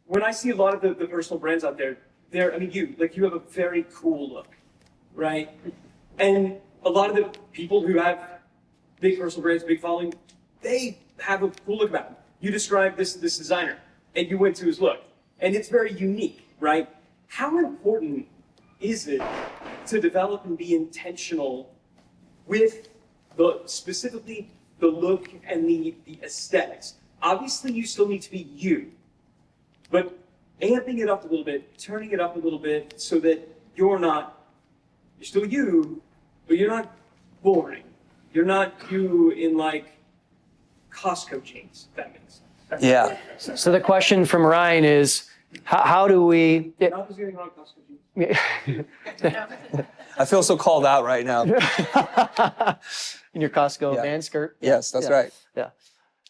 When I see a lot of the personal brands out there, you have a very cool look, right? And a lot of the people who have big personal brands, big following, they have a cool look about them. You described this designer, and you went to his look, and it's very unique, right? How important is it to develop and be intentional with specifically the look and the aesthetics? Obviously, you still need to be you, but amping it up a little bit, turning it up a little bit so that you're still you, but you're not boring. You're not you in like Costco jeans, if that makes sense. Yeah. So the question from Ryan is, how do we... Not just getting wrong Costco jeans. I feel so called out right now. In your Costco Yeah. band skirt? Yes, that's right. Yeah.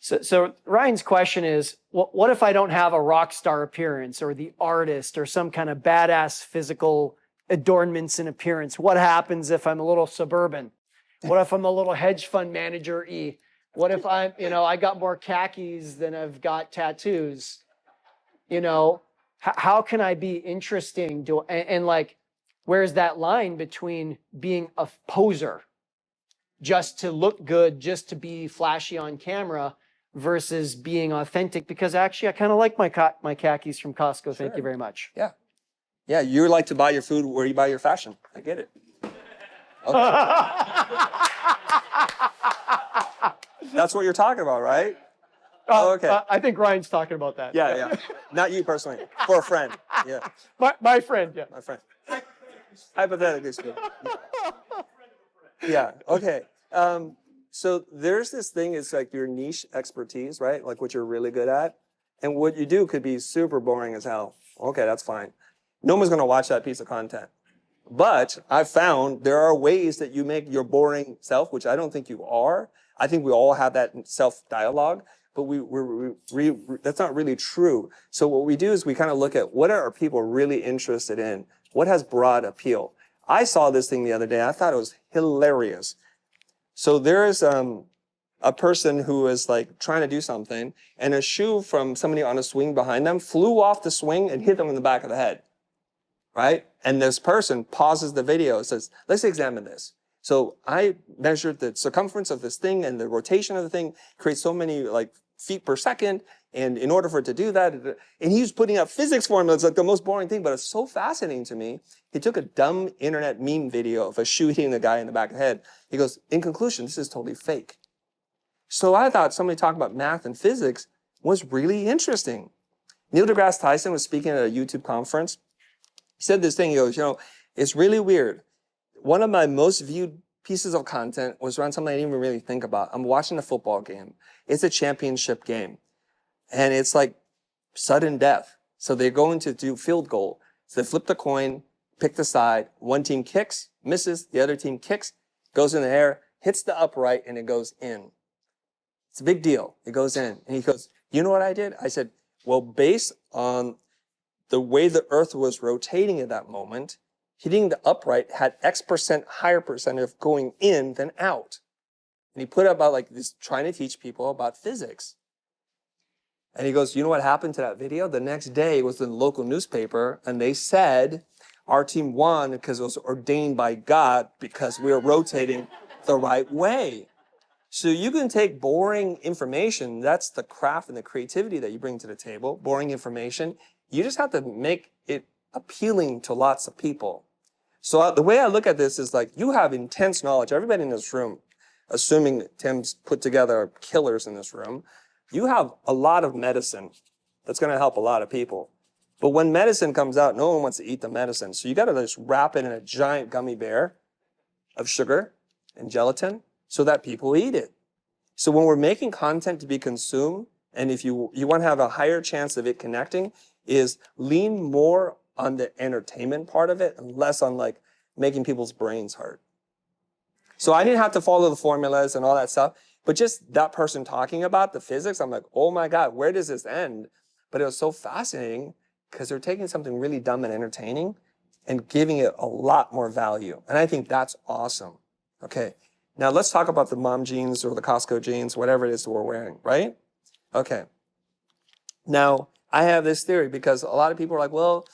So Ryan's question is, what if I don't have a rock star appearance or the artist or some kind of badass physical adornments and appearance? What happens if I'm a little suburban? What if I'm a little hedge fund manager-y? What if I got more khakis than I've got tattoos? How can I be interesting? Where's that line between being a poser just to look good, just to be flashy on camera, versus being authentic? Because actually, I kind of like my khakis from Costco. Sure. Thank you very much. Yeah. Yeah, you like to buy your food where you buy your fashion. I get it. Okay. That's what you're talking about, right? Okay. I think Ryan's talking about that. Yeah. Not you personally. For a friend. Yeah, My friend, yeah. my friend. Hypothetically speaking. Yeah, okay. So there's this thing, it's like your niche expertise, right? Like what you're really good at. And what you do could be super boring as hell. Okay, that's fine. No one's gonna watch that piece of content. But I've found there are ways that you make your boring self, which I don't think you are. I think we all have that self-dialogue, but that's not really true. So what we do is we kind of look at what are people really interested in? What has broad appeal? I saw this thing the other day. I thought it was hilarious. So there is a person who was like trying to do something, and a shoe from somebody on a swing behind them flew off the swing and hit them in the back of the head. right? And this person pauses the video and says, let's examine this. So I measured the circumference of this thing and the rotation of the thing creates so many like feet per second. And in order for it to do that, and he was putting up physics formulas, like the most boring thing, but it's so fascinating to me. He took a dumb internet meme video of a shoe hitting the guy in the back of the head. He goes, in conclusion, this is totally fake. So I thought somebody talking about math and physics was really interesting. Neil deGrasse Tyson was speaking at a YouTube conference. He said this thing, he goes, it's really weird. One of my most viewed pieces of content was around something I didn't even really think about. I'm watching a football game. It's a championship game. And it's like sudden death. So they're going to do field goal. So they flip the coin, pick the side. One team kicks, misses. The other team kicks, goes in the air, hits the upright, and it goes in. It's a big deal. It goes in. And he goes, you know what I did? I said, well, based on the way the earth was rotating at that moment, hitting the upright had X% higher percentage of going in than out. And he put it about like this, trying to teach people about physics. And he goes, you know what happened to that video? The next day it was in the local newspaper, and they said our team won because it was ordained by God because we were rotating the right way. So you can take boring information, that's the craft and the creativity that you bring to the table, boring information. You just have to make it appealing to lots of people. So the way I look at this is like, you have intense knowledge. Everybody in this room, assuming Tim's put together killers in this room, you have a lot of medicine that's going to help a lot of people. But when medicine comes out, no one wants to eat the medicine. So you got to just wrap it in a giant gummy bear of sugar and gelatin so that people eat it. So when we're making content to be consumed, and if you want to have a higher chance of it connecting, is lean more on the entertainment part of it and less on like making people's brains hurt. So I didn't have to follow the formulas and all that stuff. But just that person talking about the physics, I'm like, oh my God, where does this end? But it was so fascinating because they're taking something really dumb and entertaining and giving it a lot more value. And I think that's awesome. Okay, now let's talk about the mom jeans or the Costco jeans, whatever it is that we're wearing, right? Okay. Now, I have this theory because a lot of people are like, well,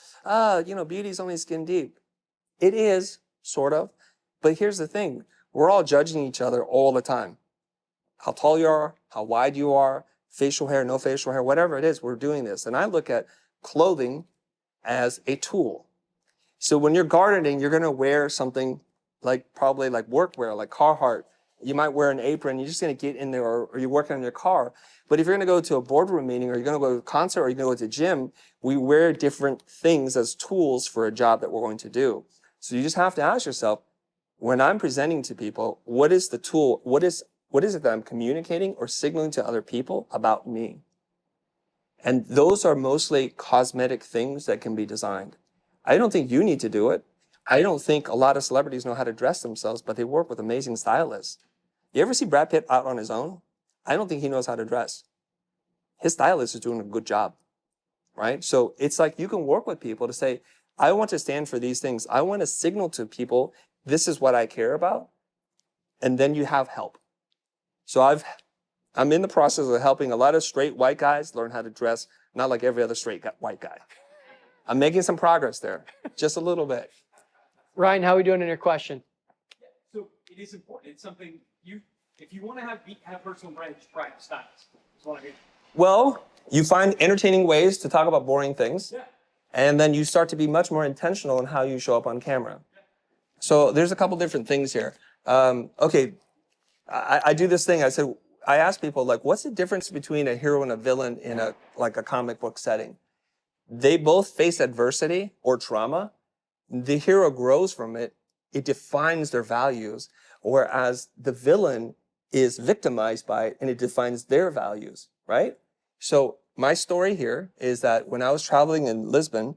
beauty's only skin deep. It is, sort of. But here's the thing. We're all judging each other all the time. How tall you are, how wide you are, facial hair, no facial hair, whatever it is, we're doing this. And I look at clothing as a tool. So when you're gardening, you're going to wear something like probably like workwear, like Carhartt. You might wear an apron. You're just going to get in there or you're working on your car. But if you're going to go to a boardroom meeting or you're going to go to a concert or you're going to go to a gym, we wear different things as tools for a job that we're going to do. So you just have to ask yourself, when I'm presenting to people, what is the tool? What is it that I'm communicating or signaling to other people about me? And those are mostly cosmetic things that can be designed. I don't think you need to do it. I don't think a lot of celebrities know how to dress themselves, but they work with amazing stylists. You ever see Brad Pitt out on his own? I don't think he knows how to dress. His stylist is doing a good job, right? So it's like you can work with people to say, I want to stand for these things. I want to signal to people, this is what I care about. And then you have help. So I'm in the process of helping a lot of straight white guys learn how to dress, not like every other straight white guy. I'm making some progress there, just a little bit. Ryan, how are we doing in your question? So it is important. It's something if you want to have personal brand, just practice styles. That's what I mean. Well, you find entertaining ways to talk about boring things, and then you start to be much more intentional in how you show up on camera. So there's a couple different things here. Okay, I do this thing. I ask people, like, what's the difference between a hero and a villain in a comic book setting? They both face adversity or trauma. The hero grows from it. It defines their values, whereas the villain is victimized by it and it defines their values, right? So my story here is that when I was traveling in Lisbon,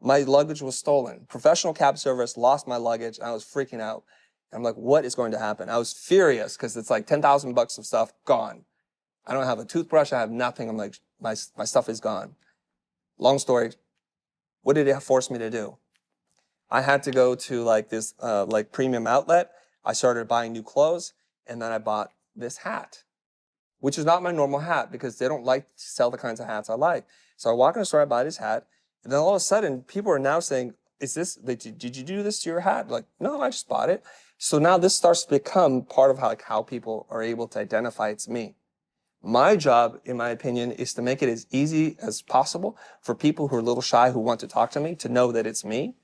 my luggage was stolen. Professional cab service lost my luggage. I was freaking out. I'm like, what is going to happen? I was furious because it's like 10,000 bucks of stuff gone. I don't have a toothbrush. I have nothing. I'm like, my stuff is gone. Long story. What did it force me to do? I had to go to like this premium outlet. I started buying new clothes, and then I bought this hat, which is not my normal hat because they don't like to sell the kinds of hats I like. So I walk in the store, I buy this hat, and then all of a sudden, people are now saying, did you do this to your hat? Like, no, I just bought it. So now this starts to become part of how people are able to identify it's me. My job, in my opinion, is to make it as easy as possible for people who are a little shy, who want to talk to me, to know that it's me,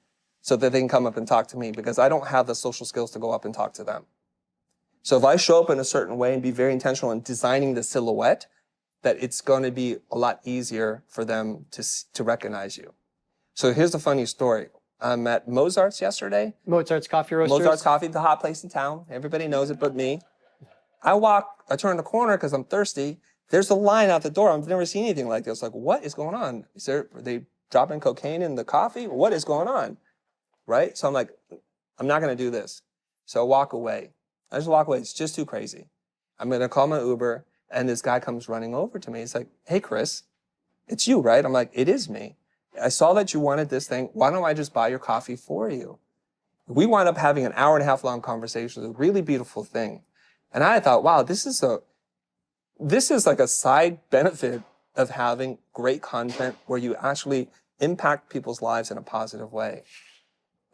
so that they can come up and talk to me, because I don't have the social skills to go up and talk to them. So if I show up in a certain way and be very intentional in designing the silhouette, that it's going to be a lot easier for them to recognize you. So here's the funny story. I'm at Mozart's yesterday. Mozart's Coffee Roasters. Mozart's Coffee, the hot place in town. Everybody knows it but me. I turn the corner because I'm thirsty. There's a line out the door. I've never seen anything like this. Like, what is going on? Are they dropping cocaine in the coffee? What is going on? Right? So I'm like, I'm not going to do this. So I walk away. I just walk away. It's just too crazy. I'm going to call my Uber, and this guy comes running over to me. He's like, hey, Chris, it's you, right? I'm like, it is me. I saw that you wanted this thing. Why don't I just buy your coffee for you? We wound up having an 1.5 hour long conversation. It was a really beautiful thing. And I thought, wow, this is like a side benefit of having great content where you actually impact people's lives in a positive way.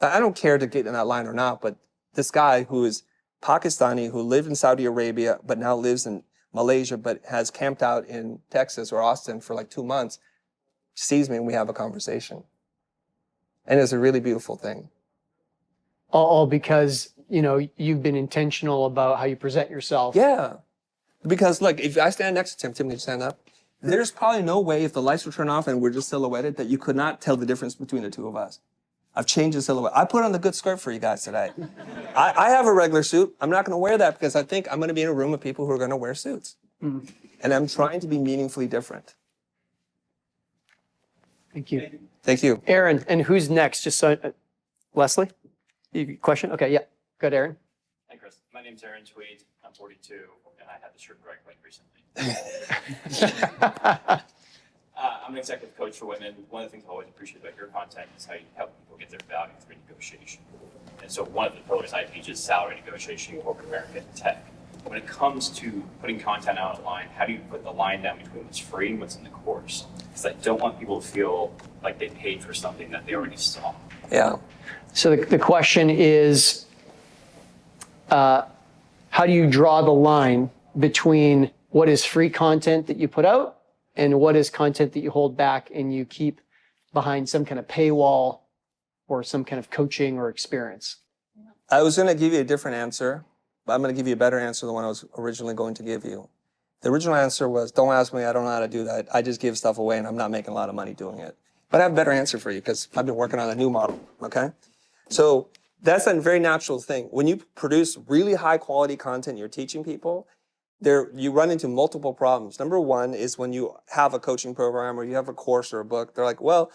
I don't care to get in that line or not, but this guy who is Pakistani, who lived in Saudi Arabia, but now lives in Malaysia, but has camped out in Texas or Austin for like 2 months, sees me and we have a conversation. And it's a really beautiful thing. All because, you've been intentional about how you present yourself. Yeah. Because look, if I stand next to Tim, can you stand up? There's probably no way, if the lights were turned off and we're just silhouetted, that you could not tell the difference between the two of us. I've changed the silhouette. I put on the good skirt for you guys today. I have a regular suit. I'm not going to wear that because I think I'm going to be in a room of people who are going to wear suits. Mm. And I'm trying to be meaningfully different. Thank you. Thank you. Aaron, and who's next? Just so, Leslie? Question? Okay, yeah. Go ahead, Aaron. Hi, Chris. My name's Aaron Tweed. I'm 42, and I had this shirt Greg like recently. I'm an executive coach for women. One of the things I always appreciate about your content is how you help people get their value through negotiation. And so one of the pillars I teach is salary negotiation in corporate America and tech. When it comes to putting content out online, how do you put the line down between what's free and what's in the course? Because I don't want people to feel like they paid for something that they already saw. Yeah. So the question is, how do you draw the line between what is free content that you put out and what is content that you hold back and you keep behind some kind of paywall or some kind of coaching or experience? I was going to give you a different answer, but I'm going to give you a better answer than the one I was originally going to give you. The original answer was, don't ask me, I don't know how to do that. I just give stuff away and I'm not making a lot of money doing it. But I have a better answer for you because I've been working on a new model, okay? So that's a very natural thing. When you produce really high quality content, you're teaching people, you run into multiple problems. Number one is when you have a coaching program or you have a course or a book, they're like, well,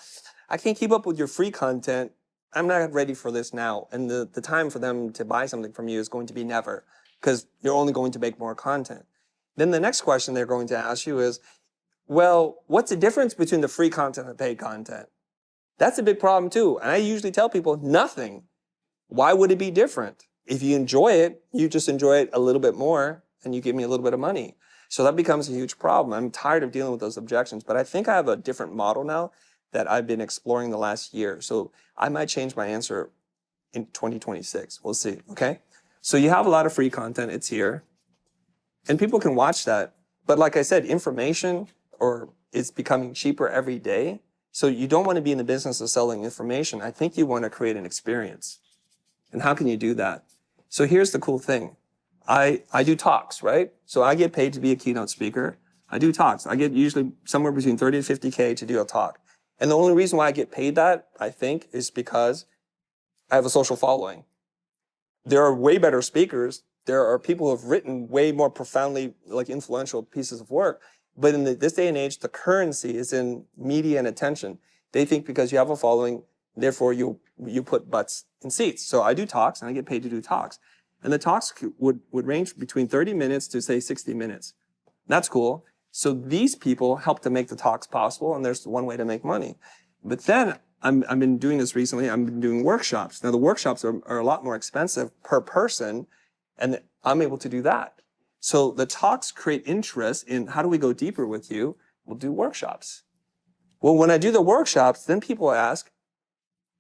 I can't keep up with your free content. I'm not ready for this now. And the time for them to buy something from you is going to be never, because you're only going to make more content. Then the next question they're going to ask you is, well, what's the difference between the free content and paid content? That's a big problem too. And I usually tell people, nothing. Why would it be different? If you enjoy it, you just enjoy it a little bit more and you give me a little bit of money. So that becomes a huge problem. I'm tired of dealing with those objections, but I think I have a different model now that I've been exploring the last year. So I might change my answer in 2026. We'll see, okay? So you have a lot of free content, it's here. And people can watch that. But like I said, information it's becoming cheaper every day. So you don't want to be in the business of selling information. I think you want to create an experience. And how can you do that? So here's the cool thing. I do talks, right? So I get paid to be a keynote speaker. I do talks. I get usually somewhere between 30 to 50K to do a talk. And the only reason why I get paid that, I think, is because I have a social following. There are way better speakers. There are people who have written way more profoundly influential pieces of work. But in this day and age, the currency is in media and attention. They think because you have a following, therefore you put butts in seats. So I do talks and I get paid to do talks. And the talks would range between 30 minutes to say 60 minutes. That's cool. So these people help to make the talks possible, and there's one way to make money. But then I've been doing this recently. I've been doing workshops. Now the workshops are a lot more expensive per person, and I'm able to do that. So the talks create interest in how do we go deeper with you? We'll do workshops. Well, when I do the workshops, then people ask,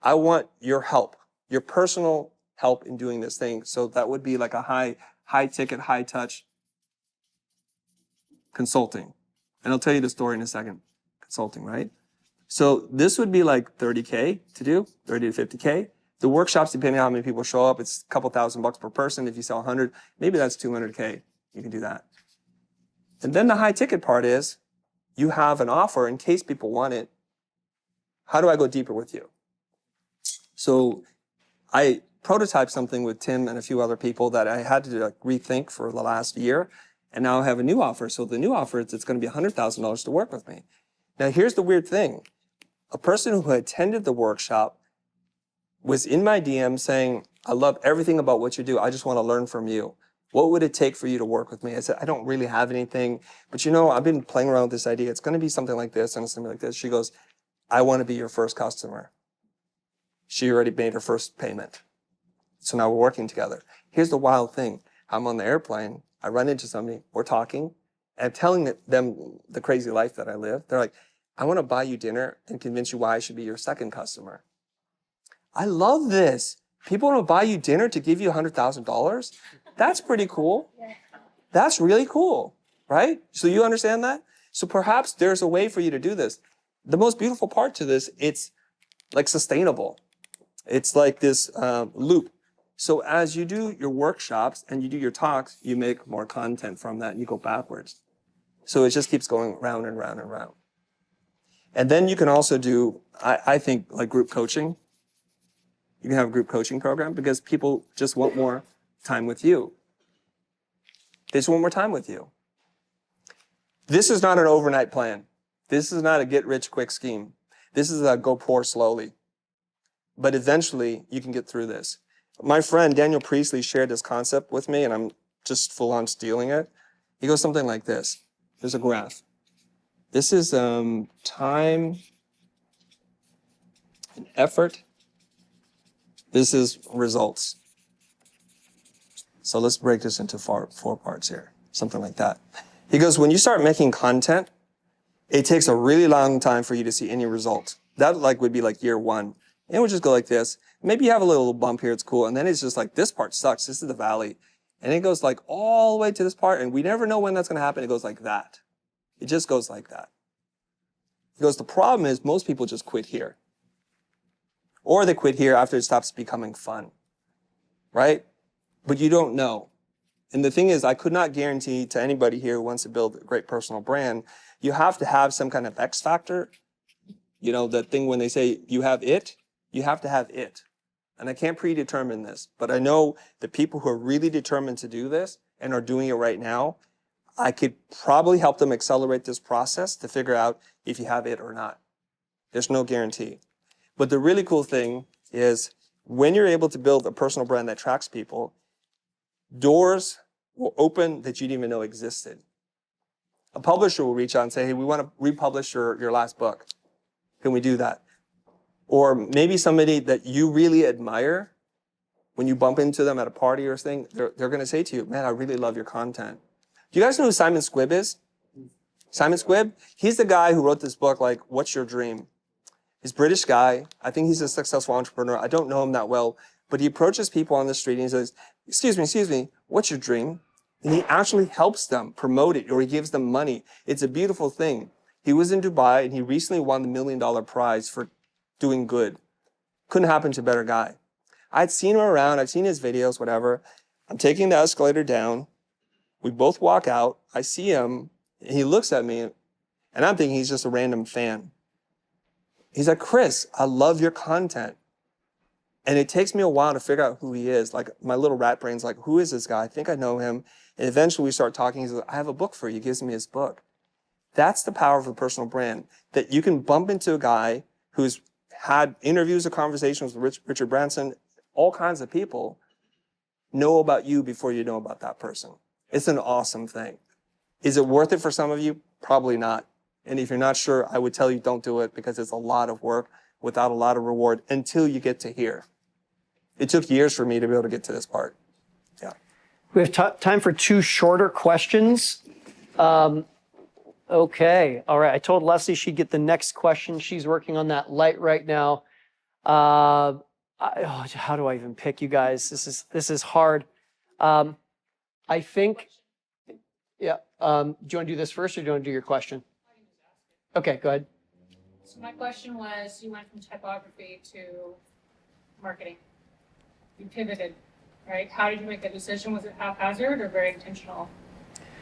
I want your help, your personal help in doing this thing. So that would be like a high ticket, high touch consulting. And I'll tell you the story in a second. Consulting, right? So this would be like 30K to do, 30 to 50K. The workshops, depending on how many people show up, it's a couple $1,000 per person. If you sell 100, maybe that's 200K. You can do that. And then the high ticket part is you have an offer in case people want it. How do I go deeper with you? So I prototyped something with Tim and a few other people that I had to rethink for the last year. And now I have a new offer. So the new offer is it's going to be $100,000 to work with me. Now here's the weird thing. A person who attended the workshop was in my DM saying, I love everything about what you do. I just want to learn from you. What would it take for you to work with me? I said, I don't really have anything, but I've been playing around with this idea. It's going to be something like this and something like this. She goes, I want to be your first customer. She already made her first payment. So now we're working together. Here's the wild thing. I'm on the airplane. I run into somebody. We're talking. And I'm telling them the crazy life that I live. They're like, I want to buy you dinner and convince you why I should be your second customer. I love this. People want to buy you dinner to give you $100,000. That's pretty cool. That's really cool, right? So you understand that? So perhaps there's a way for you to do this. The most beautiful part to this, it's like sustainable. It's like this loop. So as you do your workshops and you do your talks, you make more content from that and you go backwards. So it just keeps going round and round and round. And then you can also do, I think, like group coaching. You can have a group coaching program because people just want more time with you. They just want more time with you. This is not an overnight plan. This is not a get-rich-quick scheme. This is a go pour slowly. But eventually, you can get through this. My friend Daniel Priestley shared this concept with me, and I'm just full-on stealing it. He goes something like this. There's a graph. This is time and effort. This is results. So let's break this into four parts here, something like that. He goes, when you start making content, it takes a really long time for you to see any result. That would be like year one. And it would just go like this. Maybe you have a little bump here, it's cool. And then it's just like, this part sucks, this is the valley. And it goes like all the way to this part, and we never know when that's gonna happen. It goes like that. It just goes like that. He goes, the problem is most people just quit here. Or they quit here after it stops becoming fun, right? But you don't know. And the thing is, I could not guarantee to anybody here who wants to build a great personal brand, you have to have some kind of X factor. The thing when they say you have it, you have to have it. And I can't predetermine this, but I know the people who are really determined to do this and are doing it right now, I could probably help them accelerate this process to figure out if you have it or not. There's no guarantee. But the really cool thing is when you're able to build a personal brand that attracts people, doors will open that you didn't even know existed. A publisher will reach out and say, hey, we want to republish your last book. Can we do that? Or maybe somebody that you really admire, when you bump into them at a party or something, they're going to say to you, man, I really love your content. Do you guys know who Simon Squibb is? Simon Squibb? He's the guy who wrote this book, like, What's Your Dream? He's a British guy. I think he's a successful entrepreneur. I don't know him that well, but he approaches people on the street and he says, excuse me, what's your dream? And he actually helps them promote it, or he gives them money. It's a beautiful thing. He was in Dubai and he recently won the $1 million prize for doing good. Couldn't happen to a better guy. I'd seen him around. I've seen his videos, whatever. I'm taking the escalator down. We both walk out. I see him. And he looks at me and I'm thinking he's just a random fan. He's like, Chris, I love your content. And it takes me a while to figure out who he is. Like, my little rat brain's like, who is this guy? I think I know him. And eventually we start talking. He's like, I have a book for you. He gives me his book. That's the power of a personal brand, that you can bump into a guy who's had interviews or conversations with Richard Branson, all kinds of people know about you before you know about that person. It's an awesome thing. Is it worth it for some of you? Probably not. And if you're not sure, I would tell you don't do it, because it's a lot of work without a lot of reward until you get to here. It took years for me to be able to get to this part. Yeah. We have time for two shorter questions. Okay. All right. I told Leslie she'd get the next question. She's working on that light right now. How do I even pick, you guys? This is hard. I think, yeah. Do you want to do this first, or do you want to do your question? Okay, go ahead. So my question was, you went from typography to marketing. You pivoted, right? How did you make that decision? Was it haphazard or very intentional?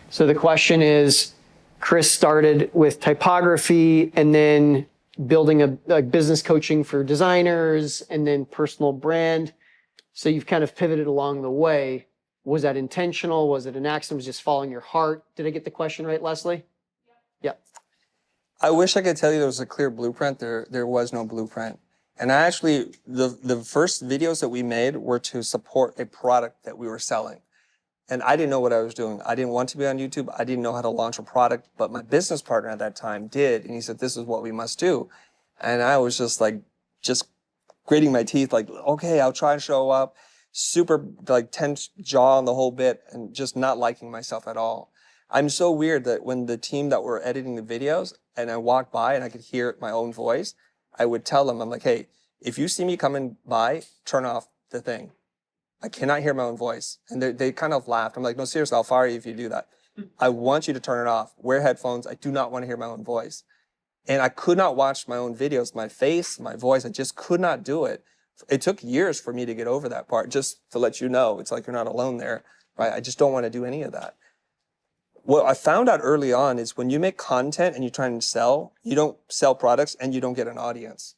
So the question is, Chris started with typography and then building a business coaching for designers and then personal brand. So you've kind of pivoted along the way. Was that intentional? Was it an accident? Was it just following your heart? Did I get the question right, Leslie? Yeah. I wish I could tell you there was a clear blueprint. There was no blueprint. And I actually, the first videos that we made were to support a product that we were selling. And I didn't know what I was doing. I didn't want to be on YouTube. I didn't know how to launch a product, but my business partner at that time did. And he said, this is what we must do. And I was just gritting my teeth, like, okay, I'll try and show up. Super tense jaw on the whole bit and just not liking myself at all. I'm so weird that when the team that were editing the videos and I walked by and I could hear my own voice, I would tell them, I'm like, hey, if you see me coming by, turn off the thing. I cannot hear my own voice. And they kind of laughed. I'm like, no, seriously, I'll fire you if you do that. I want you to turn it off. Wear headphones. I do not want to hear my own voice. And I could not watch my own videos, my face, my voice. I just could not do it. It took years for me to get over that part, just to let you know. It's like you're not alone there, right? I just don't want to do any of that. What I found out early on is when you make content and you try and sell, you don't sell products and you don't get an audience.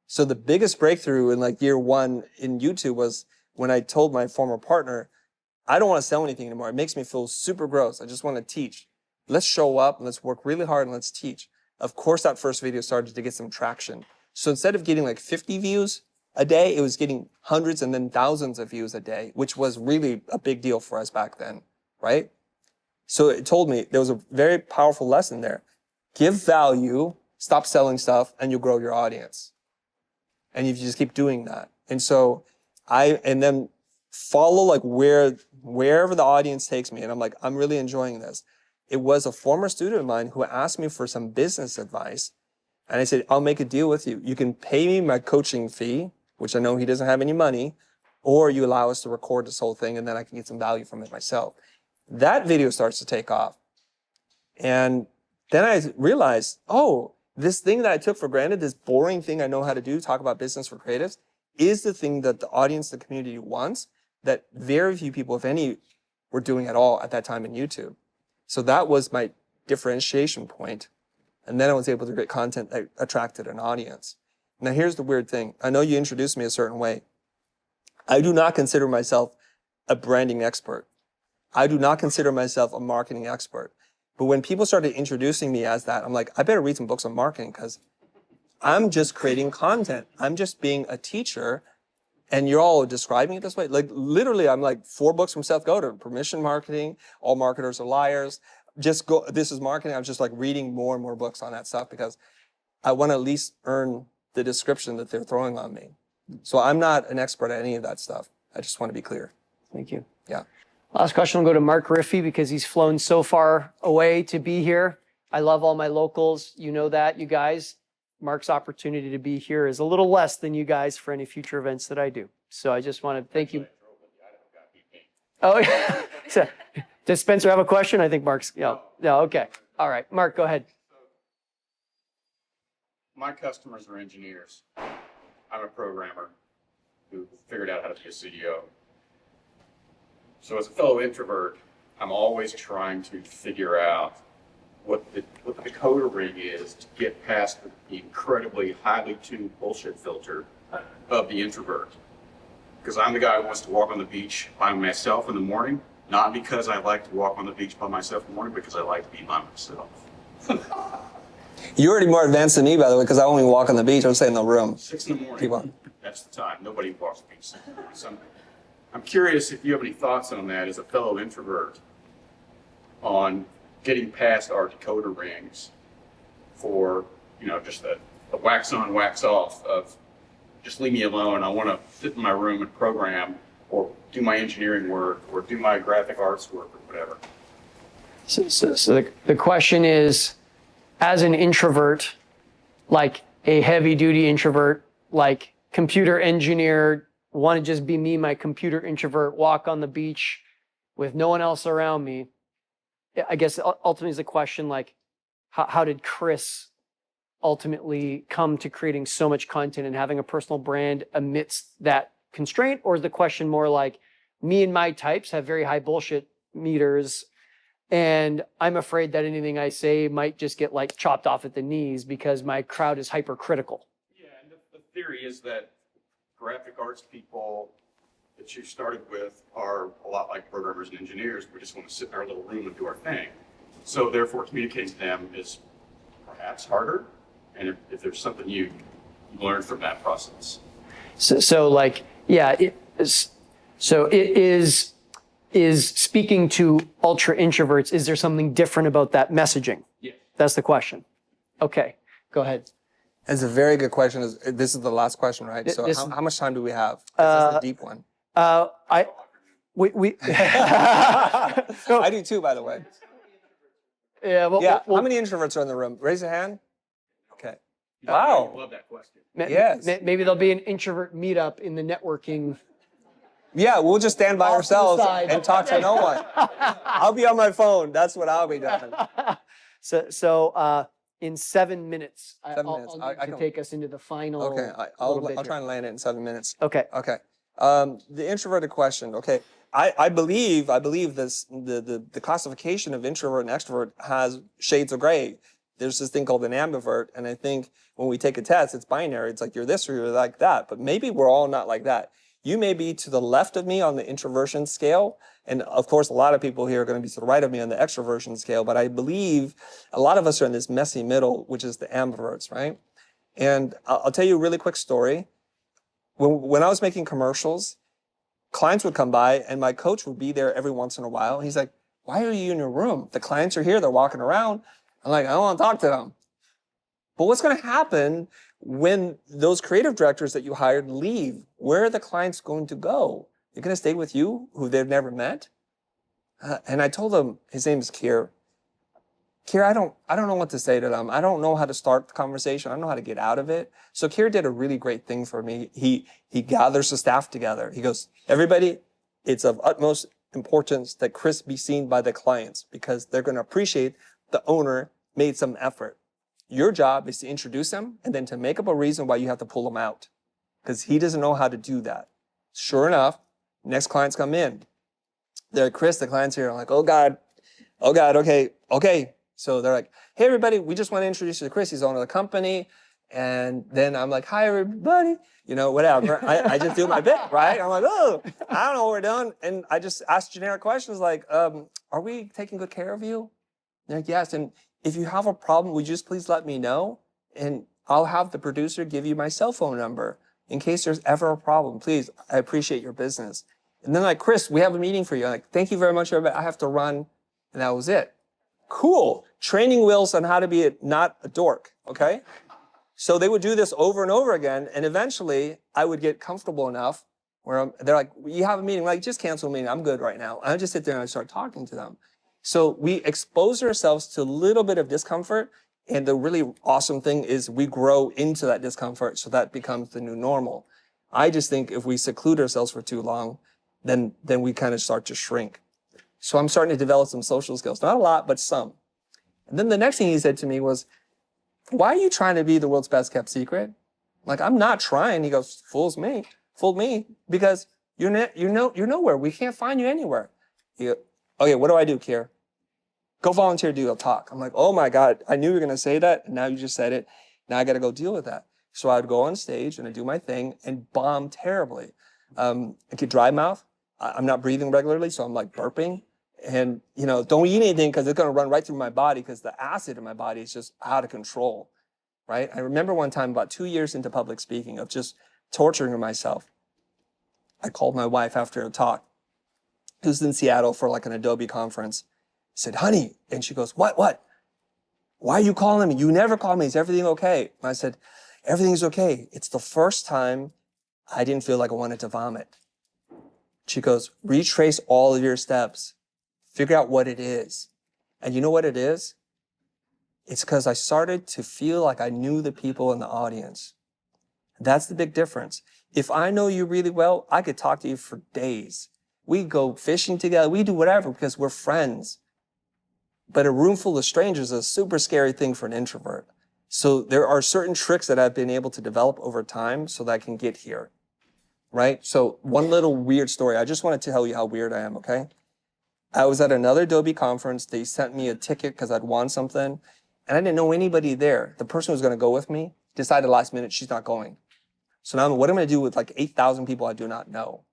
So the biggest breakthrough in year one in YouTube was when I told my former partner, I don't want to sell anything anymore. It makes me feel super gross. I just want to teach. Let's show up and let's work really hard and let's teach. Of course, that first video started to get some traction. So instead of getting 50 views a day, it was getting hundreds and then thousands of views a day, which was really a big deal for us back then, right? So it told me there was a very powerful lesson there. Give value, stop selling stuff, and you'll grow your audience. And if you just keep doing that. And so and then follow wherever the audience takes me. And I'm like, I'm really enjoying this. It was a former student of mine who asked me for some business advice. And I said, I'll make a deal with you. You can pay me my coaching fee, which I know he doesn't have any money, or you allow us to record this whole thing and then I can get some value from it myself. That video starts to take off. And then I realized, oh, this thing that I took for granted, this boring thing I know how to do, talk about business for creatives, is the thing that the audience, the community wants, that very few people, if any, were doing at all at that time in YouTube. So that was my differentiation point. And then I was able to create content that attracted an audience. Now here's the weird thing. I know you introduced me a certain way. I do not consider myself a branding expert. I do not consider myself a marketing expert. But when people started introducing me as that, I'm like, I better read some books on marketing because I'm just creating content. I'm just being a teacher. And you're all describing it this way. Literally, I'm 4 books from Seth Godin, Permission Marketing, All Marketers Are Liars. This is marketing. I'm just reading more and more books on that stuff because I want to at least earn the description that they're throwing on me. So I'm not an expert at any of that stuff. I just want to be clear. Thank you. Yeah. Last question will go to Mark Riffey because he's flown so far away to be here. I love all my locals. You know that, you guys. Mark's opportunity to be here is a little less than you guys for any future events that I do. So I just want to thank you. Oh, yeah. So, does Spencer have a question? I think Mark's, no, okay. All right, Mark, go ahead. My customers are engineers. I'm a programmer who figured out how to be a CEO. So as a fellow introvert, I'm always trying to figure out what the decoder ring is to get past the incredibly highly tuned bullshit filter of the introvert. Because I'm the guy who wants to walk on the beach by myself in the morning, not because I like to walk on the beach by myself in the morning, because I like to be by myself. You're already more advanced than me, by the way, because I only walk on the beach. I'm staying in the room. 6 in the morning. Keep on. That's the time. Nobody walks the beach. So I'm curious if you have any thoughts on that as a fellow introvert on getting past our decoder rings for, just the wax on, wax off of just leave me alone. I want to sit in my room and program or do my engineering work or do my graphic arts work or whatever. So the question is, as an introvert, like a heavy duty introvert, like computer engineer, want to just be me, my computer introvert, walk on the beach with no one else around me. I guess ultimately is the question, like, how did Chris ultimately come to creating so much content and having a personal brand amidst that constraint? Or is the question more like, me and my types have very high bullshit meters, and I'm afraid that anything I say might just get like chopped off at the knees because my crowd is hypercritical? Yeah, and the theory is that graphic arts people that you started with are a lot like programmers and engineers. We just want to sit in our little room and do our thing. So therefore, communicating to them is perhaps harder. And if there's something you learn from that process. So like, yeah, so it is speaking to ultra introverts. Is there something different about that messaging? Yeah. That's the question. Okay, go ahead. It's a very good question. This is the last question, right? So how much time do we have? This is a deep one. We I do too, by the way. yeah, well, Yeah. How many introverts are in the room? Raise your hand. Okay. Wow. I love that question. Yes. Maybe there'll be an introvert meetup in the networking. Yeah, we'll just stand by Off to the ourselves side. and talk to no one. I'll be on my phone. That's what I'll be doing. So in 7 minutes, 7 minutes. I'll I need to can- take us into the final. Okay, little bit I'll here. try and land it in 7 minutes. Okay. Okay. The introverted question. Okay. I believe this the classification of introvert and extrovert has shades of gray. There's this thing called an ambivert, and I think when we take a test, it's binary. It's like you're this or you're like that. But maybe we're all not like that. You may be to the left of me on the introversion scale, and of course, a lot of people here are going to be to the right of me on the extroversion scale. But I believe a lot of us are in this messy middle, which is the ambiverts, right? And I'll tell you a really quick story. When I was making commercials, clients would come by and my coach would be there every once in a while. He's like, why are you in your room? The clients are here, they're walking around. I'm like, I don't want to talk to them. But what's going to happen when those creative directors that you hired leave? Where are the clients going to go? They're going to stay with you, who they've never met? And I told him, his name is Kier. Kier, I don't know what to say to them. I don't know how to start the conversation. I don't know how to get out of it. So Kier did a really great thing for me. He gathers the staff together. He goes, everybody, it's of utmost importance that Chris be seen by the clients because they're going to appreciate the owner made some effort. Your job is to introduce them and then to make up a reason why you have to pull them out because he doesn't know how to do that. Sure enough, next clients come in. They're like, Chris, the client's here. I'm like, oh God, okay. So they're like, hey, everybody, we just want to introduce you to Chris. He's owner of the company. And then I'm like, hi, everybody. You know, whatever. I just do my bit, right? I'm like, oh, I don't know what we're doing. And I just ask generic questions like, are we taking good care of you? They're like, yes. And if you have a problem, would you just please let me know? And I'll have the producer give you my cell phone number in case there's ever a problem. Please, I appreciate your business. And then like, Chris, we have a meeting for you. I'm like, thank you very much, everybody. I have to run. And that was it. Cool. Training wheels on how to be not a dork, okay? So they would do this over and over again, and eventually I would get comfortable enough where they're like, you have a meeting, like just cancel a meeting, I'm good right now. And I just sit there and I start talking to them. So we expose ourselves to a little bit of discomfort, and the really awesome thing is we grow into that discomfort, so that becomes the new normal. I just think if we seclude ourselves for too long, then we kind of start to shrink. So I'm starting to develop some social skills. Not a lot, but some. And then the next thing he said to me was, why are you trying to be the world's best kept secret? Like, I'm not trying. He goes, fooled me, because you're nowhere. We can't find you anywhere. He goes, okay, what do I do, Kier? Go volunteer, do a talk. I'm like, oh my God, I knew you were going to say that. And now you just said it. Now I got to go deal with that. So I'd go on stage and I'd do my thing and bomb terribly. I get dry mouth. I'm not breathing regularly, so I'm like burping. And, don't eat anything because it's going to run right through my body because the acid in my body is just out of control, right? I remember one time about 2 years into public speaking of just torturing myself. I called my wife after a talk. It was in Seattle for like an Adobe conference. I said, honey, and she goes, what? Why are you calling me? You never call me. Is everything okay? And I said, everything's okay. It's the first time I didn't feel like I wanted to vomit. She goes, retrace all of your steps. Figure out what it is. And you know what it is? It's because I started to feel like I knew the people in the audience. That's the big difference. If I know you really well, I could talk to you for days. We go fishing together. We do whatever because we're friends. But a room full of strangers is a super scary thing for an introvert. So there are certain tricks that I've been able to develop over time so that I can get here, right? So one little weird story. I just wanted to tell you how weird I am, okay? I was at another Adobe conference. They sent me a ticket because I'd won something, and I didn't know anybody there. The person who was going to go with me decided last minute she's not going. So now what am I going to do with like 8,000 people I do not know?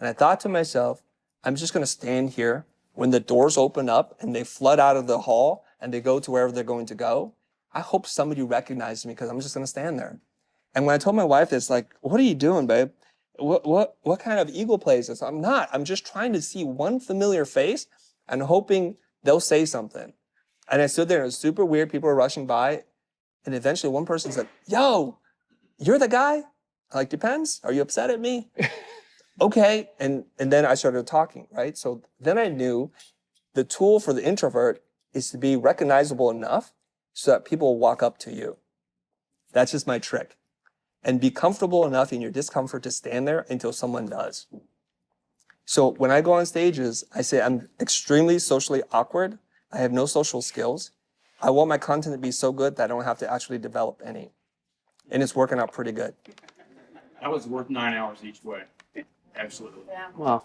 And I thought to myself, I'm just going to stand here when the doors open up and they flood out of the hall and they go to wherever they're going to go. I hope somebody recognizes me because I'm just going to stand there. And when I told my wife this, like, what are you doing, babe? What kind of ego play is this? I'm not. I'm just trying to see one familiar face and hoping they'll say something. And I stood there and it was super weird. People were rushing by. And eventually one person said, yo, you're the guy? I'm like, depends. Are you upset at me? Okay. And then I started talking, right? So then I knew the tool for the introvert is to be recognizable enough so that people will walk up to you. That's just my trick. And be comfortable enough in your discomfort to stand there until someone does. So when I go on stages, I say I'm extremely socially awkward. I have no social skills. I want my content to be so good that I don't have to actually develop any. And it's working out pretty good. That was worth 9 hours each way. Absolutely. Yeah. Wow.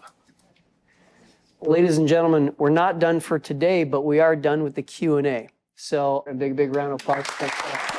Ladies and gentlemen, we're not done for today, but we are done with the Q&A. So a big round of applause. Thanks.